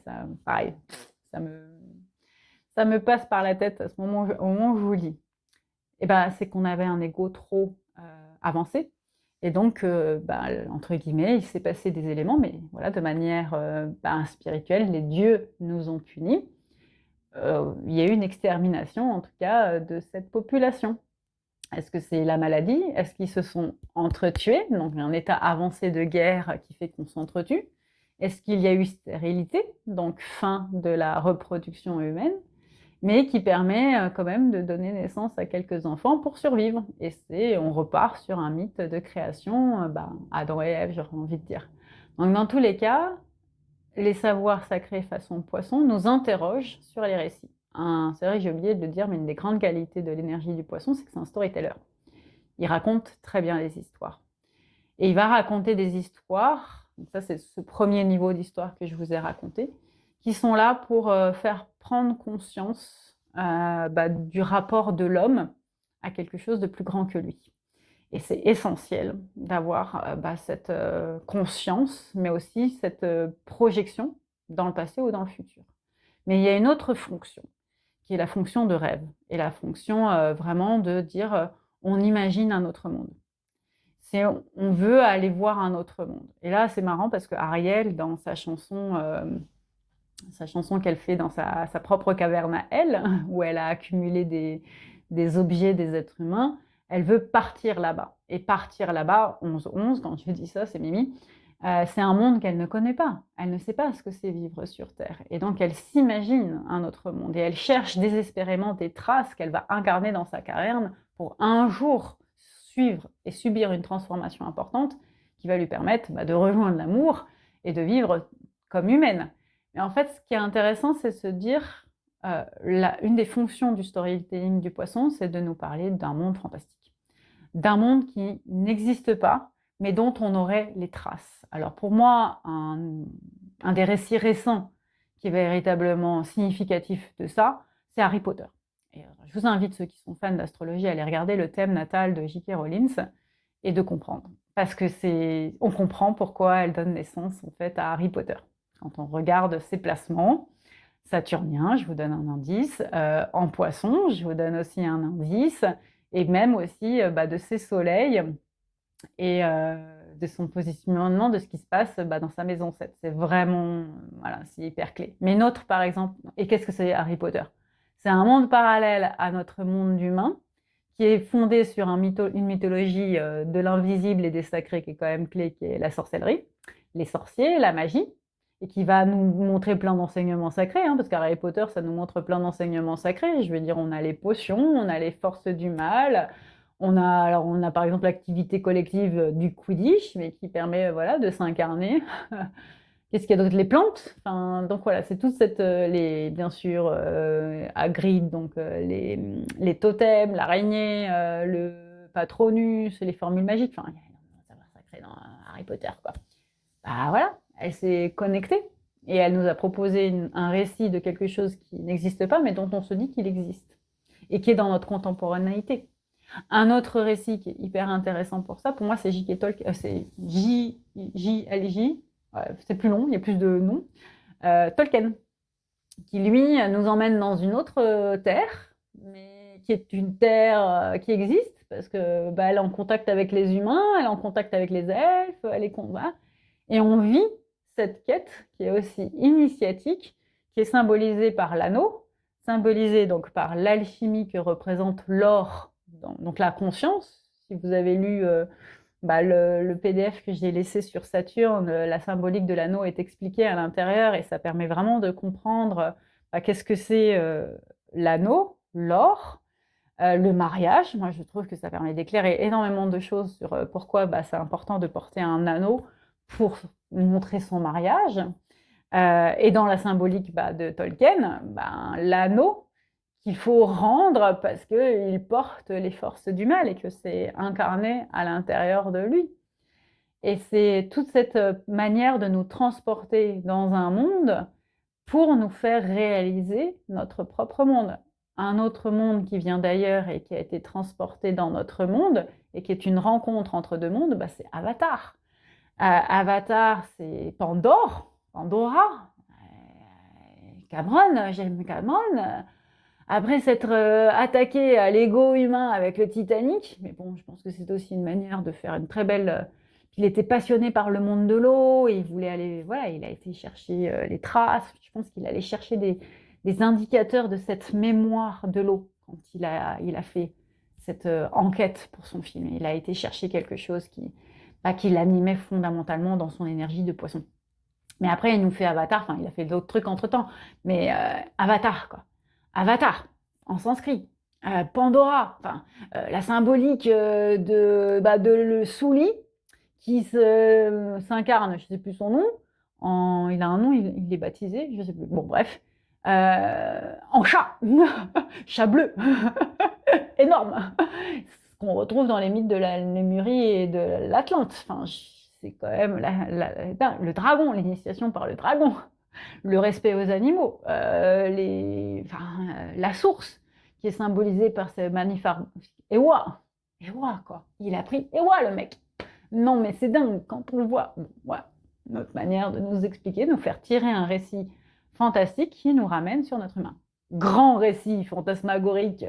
ça me passe par la tête au moment où je vous lis. Et c'est qu'on avait un ego trop avancé. Et donc, entre guillemets, il s'est passé des éléments, mais voilà, de manière spirituelle, les dieux nous ont punis. Il y a eu une extermination, en tout cas, de cette population. Est-ce que c'est la maladie? Est-ce qu'ils se sont entretués? Donc, un état avancé de guerre qui fait qu'on s'entretue. Est-ce qu'il y a eu stérilité? Donc, fin de la reproduction humaine, mais qui permet quand même de donner naissance à quelques enfants pour survivre. Et on repart sur un mythe de création, Adam et Ève, j'aurais envie de dire. Donc, dans tous les cas, les savoirs sacrés façon poisson nous interrogent sur les récits. C'est vrai que j'ai oublié de le dire, mais une des grandes qualités de l'énergie du poisson, c'est que c'est un storyteller. Il raconte très bien les histoires. Et il va raconter des histoires, donc ça c'est ce premier niveau d'histoire que je vous ai raconté, qui sont là pour faire prendre conscience du rapport de l'homme à quelque chose de plus grand que lui. Et c'est essentiel d'avoir cette conscience, mais aussi cette projection dans le passé ou dans le futur. Mais il y a une autre fonction, qui est la fonction de rêve, et la fonction vraiment de dire on imagine un autre monde. On veut aller voir un autre monde. Et là, c'est marrant parce que Ariel, dans sa chanson qu'elle fait dans sa propre caverne à elle, où elle a accumulé des objets des êtres humains, elle veut partir là-bas. Et partir là-bas, 11-11, quand je dis ça, c'est Mimi, c'est un monde qu'elle ne connaît pas. Elle ne sait pas ce que c'est vivre sur Terre. Et donc, elle s'imagine un autre monde. Et elle cherche désespérément des traces qu'elle va incarner dans sa caverne pour un jour suivre et subir une transformation importante qui va lui permettre de rejoindre l'amour et de vivre comme humaine. Mais en fait, ce qui est intéressant, c'est de se dire, une des fonctions du storytelling du poisson, c'est de nous parler d'un monde fantastique. D'un monde qui n'existe pas, mais dont on aurait les traces. Alors pour moi, un des récits récents qui est véritablement significatif de ça, c'est Harry Potter. Et je vous invite, ceux qui sont fans d'astrologie, à aller regarder le thème natal de J.K. Rowling et de comprendre. Parce que on comprend pourquoi elle donne naissance en fait à Harry Potter. Quand on regarde ses placements saturniens, je vous donne un indice, en poisson, je vous donne aussi un indice, et même aussi de ses soleils et de son positionnement, de ce qui se passe dans sa maison 7. C'est vraiment, voilà, c'est hyper clé. Mais notre, par exemple, et qu'est-ce que c'est Harry Potter? C'est un monde parallèle à notre monde humain, qui est fondé sur une mythologie de l'invisible et des sacrés qui est quand même clé, qui est la sorcellerie, les sorciers, la magie, et qui va nous montrer plein d'enseignements sacrés, parce qu'Harry Potter, ça nous montre plein d'enseignements sacrés. Je veux dire, on a les potions, on a les forces du mal, on a par exemple l'activité collective du Quidditch, mais qui permet de s'incarner. Qu'est-ce qu'il y a d'autre? Les plantes. Donc voilà, c'est toute cette, bien sûr, Hagrid, donc les totems, l'araignée, le Patronus, les formules magiques. Il y a énormément de savoir sacré dans Harry Potter, quoi. Voilà, elle s'est connectée et elle nous a proposé un récit de quelque chose qui n'existe pas, mais dont on se dit qu'il existe et qui est dans notre contemporanéité. Un autre récit qui est hyper intéressant pour ça, pour moi, c'est J.K. Tolkien, c'est J.L.J. C'est plus long, il y a plus de noms. Tolkien, qui lui nous emmène dans une autre terre, mais qui est une terre qui existe parce que elle est en contact avec les humains, elle est en contact avec les elfes, et on vit cette quête qui est aussi initiatique, qui est symbolisée par l'anneau, symbolisée donc par l'alchimie que représente l'or, donc la conscience. Si vous avez lu le PDF que j'ai laissé sur Saturne, la symbolique de l'anneau est expliquée à l'intérieur et ça permet vraiment de comprendre qu'est-ce que c'est l'anneau, l'or, le mariage. Moi, je trouve que ça permet d'éclairer énormément de choses sur pourquoi c'est important de porter un anneau pour montrer son mariage. Et dans la symbolique de Tolkien, l'anneau qu'il faut rendre parce qu'il porte les forces du mal et que c'est incarné à l'intérieur de lui. Et c'est toute cette manière de nous transporter dans un monde pour nous faire réaliser notre propre monde. Un autre monde qui vient d'ailleurs et qui a été transporté dans notre monde et qui est une rencontre entre deux mondes, c'est Avatar. Avatar, c'est Pandora. Cameron, j'aime Cameron. après s'être attaqué à l'ego humain avec le Titanic, mais bon, je pense que c'est aussi une manière de faire une très belle. Il était passionné par le monde de l'eau, et il voulait aller, voilà, il a été chercher les traces. Je pense qu'il allait chercher des indicateurs de cette mémoire de l'eau quand il a fait cette enquête pour son film. Il a été chercher quelque chose qui l'animait fondamentalement dans son énergie de poisson. Mais après, il nous fait Avatar, enfin, il a fait d'autres trucs entre-temps, mais Avatar, quoi. Avatar, en sanskrit. Pandora, enfin, la symbolique de le Souli qui s'incarne, je ne sais plus son nom, il a un nom, il est baptisé, je ne sais plus. Bon, bref. En chat, chat bleu, énorme, ce qu'on retrouve dans les mythes de la Lémurie et de l'Atlante. Enfin, c'est quand même le dragon, l'initiation par le dragon, le respect aux animaux, la source qui est symbolisée par ce magnifique Ewa. Ewa, quoi. Il a pris Ewa, le mec. Non, mais c'est dingue quand on le voit. Bon, ouais, notre manière de nous expliquer, nous faire tirer un récit fantastique qui nous ramène sur notre humain. Grand récit fantasmagorique,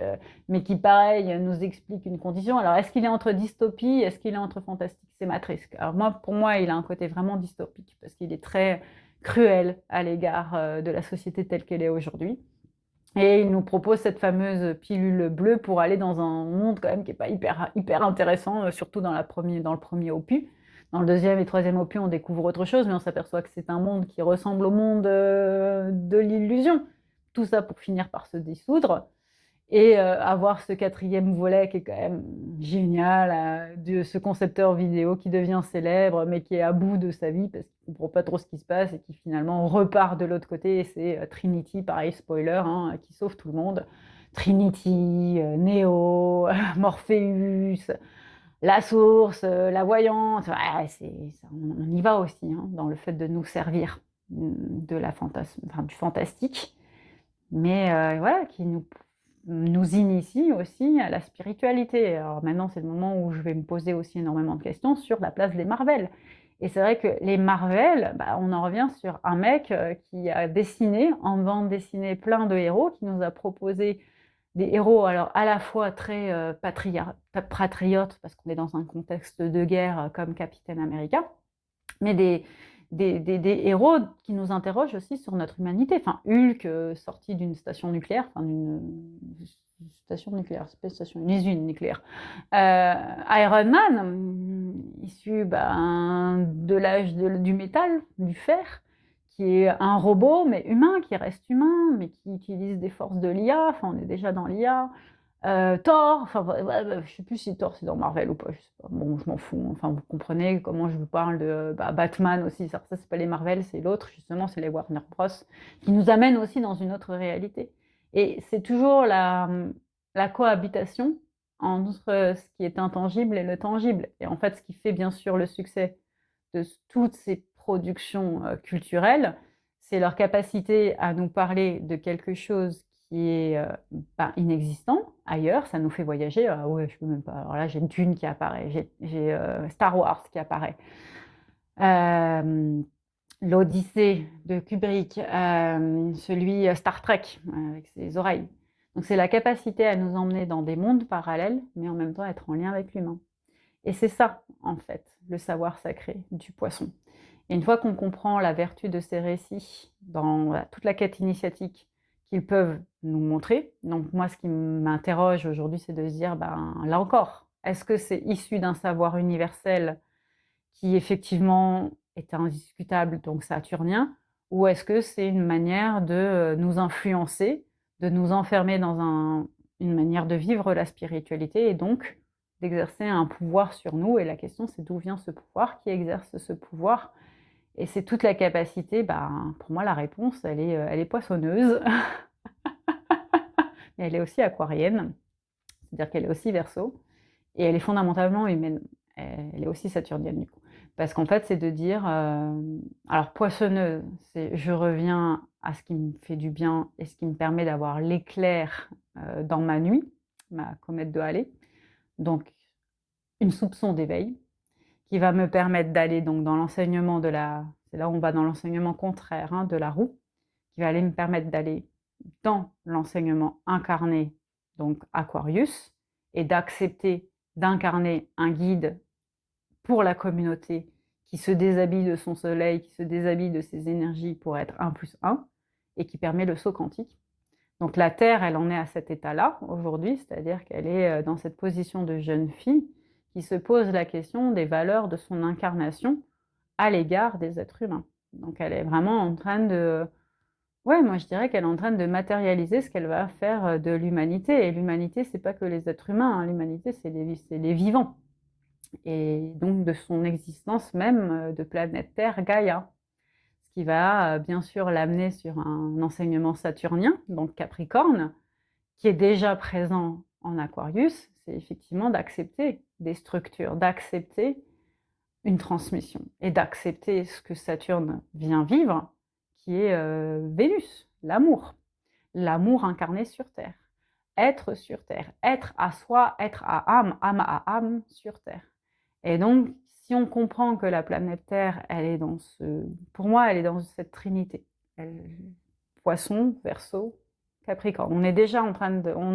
mais qui, pareil, nous explique une condition. Alors, est-ce qu'il est entre dystopie? Est-ce qu'il est entre fantastique? C'est Matrix. Alors, pour moi, il a un côté vraiment dystopique, parce qu'il est très cruel à l'égard de la société telle qu'elle est aujourd'hui. Et il nous propose cette fameuse pilule bleue pour aller dans un monde quand même qui n'est pas hyper intéressant, surtout dans le premier opus. Dans le deuxième et troisième opus, on découvre autre chose, mais on s'aperçoit que c'est un monde qui ressemble au monde de l'illusion. Tout ça pour finir par se dissoudre. Et avoir ce quatrième volet qui est quand même génial, de ce concepteur vidéo qui devient célèbre, mais qui est à bout de sa vie parce qu'il ne comprend pas trop ce qui se passe et qui finalement repart de l'autre côté. Et c'est Trinity, pareil, spoiler, hein, qui sauve tout le monde. Trinity, Neo, Morpheus, la source, la voyante. Ouais, on y va aussi hein, dans le fait de nous servir du fantastique, mais voilà, qui nous initie aussi à la spiritualité. Alors maintenant, c'est le moment où je vais me poser aussi énormément de questions sur la place des Marvel. Et c'est vrai que les Marvel, on en revient sur un mec qui a dessiné, en bande dessinée, plein de héros, qui nous a proposé des héros alors à la fois très patriotes, parce qu'on est dans un contexte de guerre comme Captain America, mais des héros qui nous interrogent aussi sur notre humanité. Enfin, Hulk, sorti d'une station nucléaire, enfin d'une station nucléaire, c'est pas une station, une usine nucléaire. Iron Man, issu de l'âge du métal, du fer, qui est un robot, mais humain, qui reste humain, mais qui utilise des forces de l'IA. Enfin, on est déjà dans l'IA. Thor, enfin, je sais plus si Thor c'est dans Marvel ou pas, je sais pas. Bon, je m'en fous. Enfin, vous comprenez comment je vous parle de Batman aussi. Ça c'est pas les Marvel, c'est l'autre, justement, c'est les Warner Bros. Qui nous amènent aussi dans une autre réalité. Et c'est toujours la cohabitation entre ce qui est intangible et le tangible. Et en fait, ce qui fait bien sûr le succès de toutes ces productions culturelles, c'est leur capacité à nous parler de quelque chose qui est inexistant ailleurs. Ça nous fait voyager. Ah ouais, je peux même pas. Alors là, j'ai Dune qui apparaît, j'ai Star Wars qui apparaît, l'Odyssée de Kubrick, celui Star Trek avec ses oreilles. Donc c'est la capacité à nous emmener dans des mondes parallèles, mais en même temps être en lien avec l'humain. Et c'est ça, en fait, le savoir sacré du poisson. Et une fois qu'on comprend la vertu de ces récits dans toute la quête initiatique qu'ils peuvent nous montrer, donc moi, ce qui m'interroge aujourd'hui, c'est de se dire, là encore, est-ce que c'est issu d'un savoir universel qui, effectivement, est indiscutable, donc saturnien, ou est-ce que c'est une manière de nous influencer, de nous enfermer dans une manière de vivre la spiritualité, et donc d'exercer un pouvoir sur nous. Et la question, c'est d'où vient ce pouvoir, qui exerce ce pouvoir. Et c'est toute la capacité, pour moi, la réponse, elle est poissonneuse, mais elle est aussi aquarienne, c'est-à-dire qu'elle est aussi Verseau, et elle est fondamentalement humaine. Elle est aussi saturnienne, du coup. Parce qu'en fait, c'est de dire, alors poissonneuse, c'est je reviens à ce qui me fait du bien et ce qui me permet d'avoir l'éclair dans ma nuit, ma comète de Halley. Donc, une soupçon d'éveil qui va me permettre d'aller donc dans l'enseignement c'est là où on va dans l'enseignement contraire de la roue, qui va aller me permettre d'aller dans l'enseignement incarné, donc Aquarius, et d'accepter d'incarner un guide pour la communauté qui se déshabille de son soleil, qui se déshabille de ses énergies pour être 1+1, et qui permet le saut quantique. Donc la Terre, elle en est à cet état-là aujourd'hui, c'est-à-dire qu'elle est dans cette position de jeune fille qui se pose la question des valeurs de son incarnation à l'égard des êtres humains. Donc elle est vraiment en train de... Ouais, moi je dirais qu'elle est en train de matérialiser ce qu'elle va faire de l'humanité. Et l'humanité, c'est pas que les êtres humains, hein. L'humanité, c'est les vivants. Et donc de son existence même de planète Terre, Gaïa. Ce qui va bien sûr l'amener sur un enseignement saturnien, donc Capricorne, qui est déjà présent en Aquarius, c'est effectivement d'accepter des structures, d'accepter une transmission et d'accepter ce que Saturne vient vivre, qui est Vénus, l'amour. L'amour incarné sur Terre. Être sur Terre. Être à soi, être à âme à âme sur Terre. Et donc, si on comprend que la planète Terre, elle est dans pour moi, elle est dans cette trinité. Poisson, Verseau, Capricorne. On est déjà on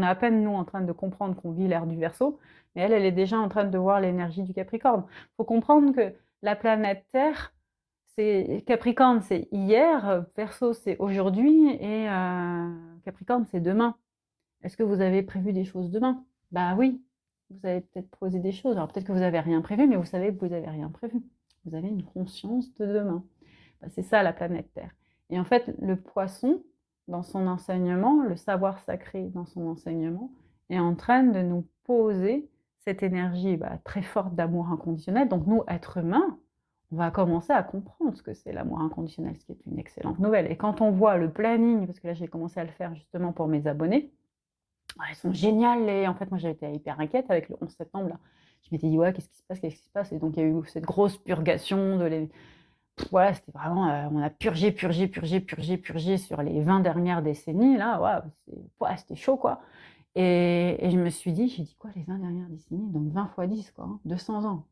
est à peine nous en train de comprendre qu'on vit l'ère du Verseau, mais elle est déjà en train de voir l'énergie du Capricorne. Il faut comprendre que la planète Terre, Capricorne, c'est hier, Verseau, c'est aujourd'hui, et Capricorne, c'est demain. Est-ce que vous avez prévu des choses demain? Bah oui, vous avez peut-être posé des choses. Alors peut-être que vous n'avez rien prévu, mais vous savez que vous n'avez rien prévu. Vous avez une conscience de demain. Bah, c'est ça la planète Terre. Et en fait, le poisson, dans son enseignement, le savoir sacré dans son enseignement, est en train de nous poser cette énergie très forte d'amour inconditionnel. Donc nous, êtres humains, on va commencer à comprendre ce que c'est l'amour inconditionnel, ce qui est une excellente nouvelle. Et quand on voit le planning, parce que là j'ai commencé à le faire justement pour mes abonnés, elles sont géniales. Et en fait, moi j'avais été hyper inquiète avec le 11 septembre. Là. Je m'étais dit, ouais, qu'est-ce qui se passe, qu'est-ce qui se passe? Et donc il y a eu cette grosse purgation voilà, c'était vraiment, on a purgé sur les 20 dernières décennies, là, ouais, c'était chaud, quoi. Et je me suis dit, j'ai dit quoi, les 20 dernières décennies? Donc 20 fois 10, quoi, 200 ans.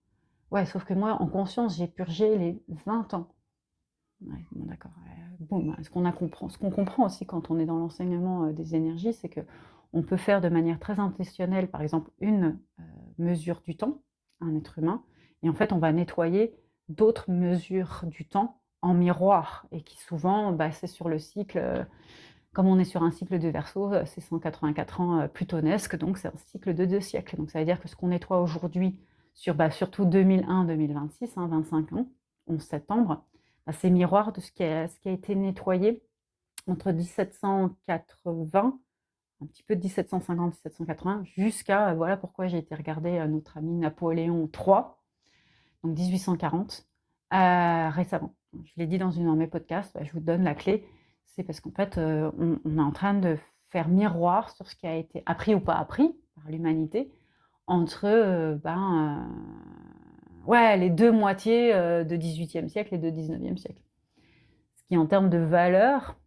Ouais, sauf que moi, en conscience, j'ai purgé les 20 ans. Ouais, bon, d'accord. Bon, ce qu'on comprend aussi quand on est dans l'enseignement des énergies, c'est que on peut faire de manière très intentionnelle, par exemple, une mesure du temps, un être humain, et en fait, on va nettoyer d'autres mesures du temps en miroir, et qui souvent, c'est sur le cycle, comme on est sur un cycle de Verseau, c'est 184 ans plutonesque, donc c'est un cycle de 2 siècles. Donc ça veut dire que ce qu'on nettoie aujourd'hui, sur surtout 2001-2026, 25 ans, 11 septembre, c'est miroir de ce qui a été nettoyé entre 1780, un petit peu de 1750-1780, jusqu'à, voilà pourquoi j'ai été regarder notre ami Napoléon III, donc 1840, récemment. Je l'ai dit dans un de mes podcasts, je vous donne la clé, c'est parce qu'en fait, on est en train de faire miroir sur ce qui a été appris ou pas appris par l'humanité entre les deux moitiés de 18e siècle et de 19e siècle. Ce qui, en termes de valeur,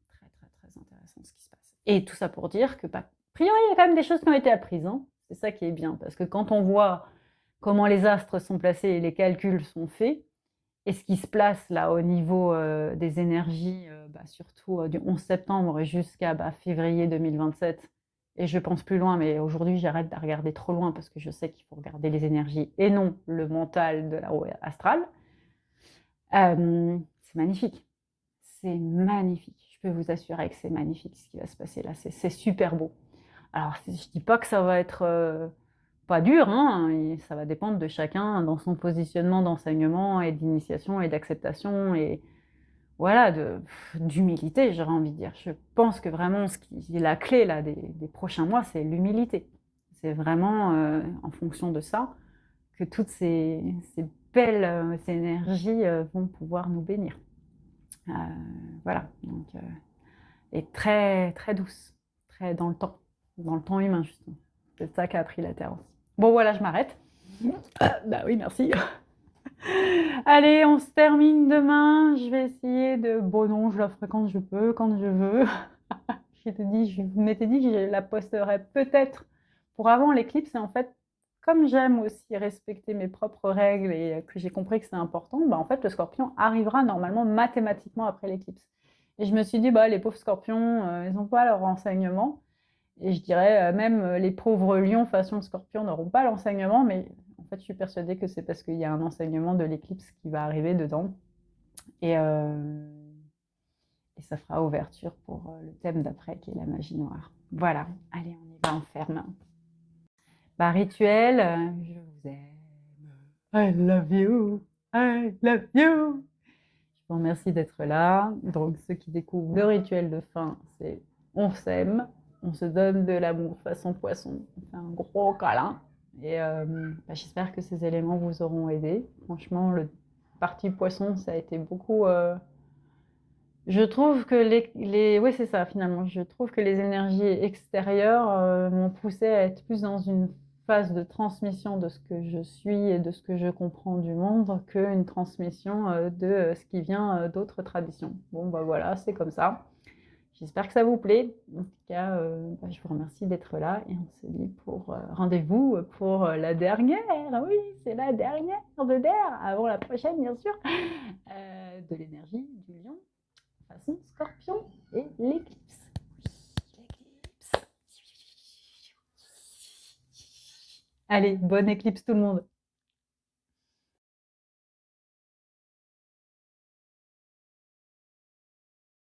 très, très, très intéressant ce qui se passe. Et tout ça pour dire que, a priori, il y a quand même des choses qui ont été apprises. Hein. C'est ça qui est bien, parce que quand on voit comment les astres sont placés et les calculs sont faits, et ce qui se place là au niveau des énergies, surtout du 11 septembre jusqu'à février 2027, et je pense plus loin, mais aujourd'hui j'arrête de regarder trop loin parce que je sais qu'il faut regarder les énergies et non le mental de la roue astrale, c'est magnifique. C'est magnifique. Je peux vous assurer que c'est magnifique ce qui va se passer là. C'est super beau. Alors, je ne dis pas que ça va être pas dur, hein, et ça va dépendre de chacun dans son positionnement d'enseignement et d'initiation et d'acceptation et voilà, d'humilité, j'aurais envie de dire. Je pense que vraiment, ce qui est la clé là, des prochains mois, c'est l'humilité. C'est vraiment en fonction de ça que toutes ces belles énergies vont pouvoir nous bénir. Voilà, donc, et très, très douce, très dans le temps humain, justement. C'est ça qu'a appris la Terre aussi. Bon, voilà, je m'arrête. Bah oui, merci. Allez, on se termine demain. Je vais essayer de... Bon, non, je la ferai quand je peux, quand je veux. Je m'étais dit que je la posterai peut-être pour avant l'éclipse. Et en fait, comme j'aime aussi respecter mes propres règles et que j'ai compris que c'est important, en fait, le Scorpion arrivera normalement mathématiquement après l'éclipse. Et je me suis dit, bah, les pauvres scorpions, ils n'ont pas leur renseignement. Et je dirais, même les pauvres lions façon scorpion n'auront pas l'enseignement, mais en fait, je suis persuadée que c'est parce qu'il y a un enseignement de l'éclipse qui va arriver dedans. Et, euh, et ça fera ouverture pour le thème d'après, qui est la magie noire. Voilà, allez, on y va, on ferme. Bah, rituel, je vous aime. I love you, I love you. Je vous remercie d'être là. Donc, ceux qui découvrent le rituel de fin, c'est on s'aime, on se donne de l'amour façon poisson, on fait un gros câlin. Et bah, j'espère que ces éléments vous auront aidé. Franchement, le parti poisson, ça a été beaucoup. Je trouve que oui, c'est ça finalement. Je trouve que les énergies extérieures m'ont poussé à être plus dans une phase de transmission de ce que je suis et de ce que je comprends du monde qu'une transmission de ce qui vient d'autres traditions. Bon, bah voilà, c'est comme ça. J'espère que ça vous plaît. En tout cas, bah, je vous remercie d'être là et on se dit pour rendez-vous pour la dernière. Oui, c'est la dernière de DER, avant la prochaine, bien sûr, de l'énergie du lion façon scorpion et l'éclipse. L'éclipse. Allez, bonne éclipse tout le monde.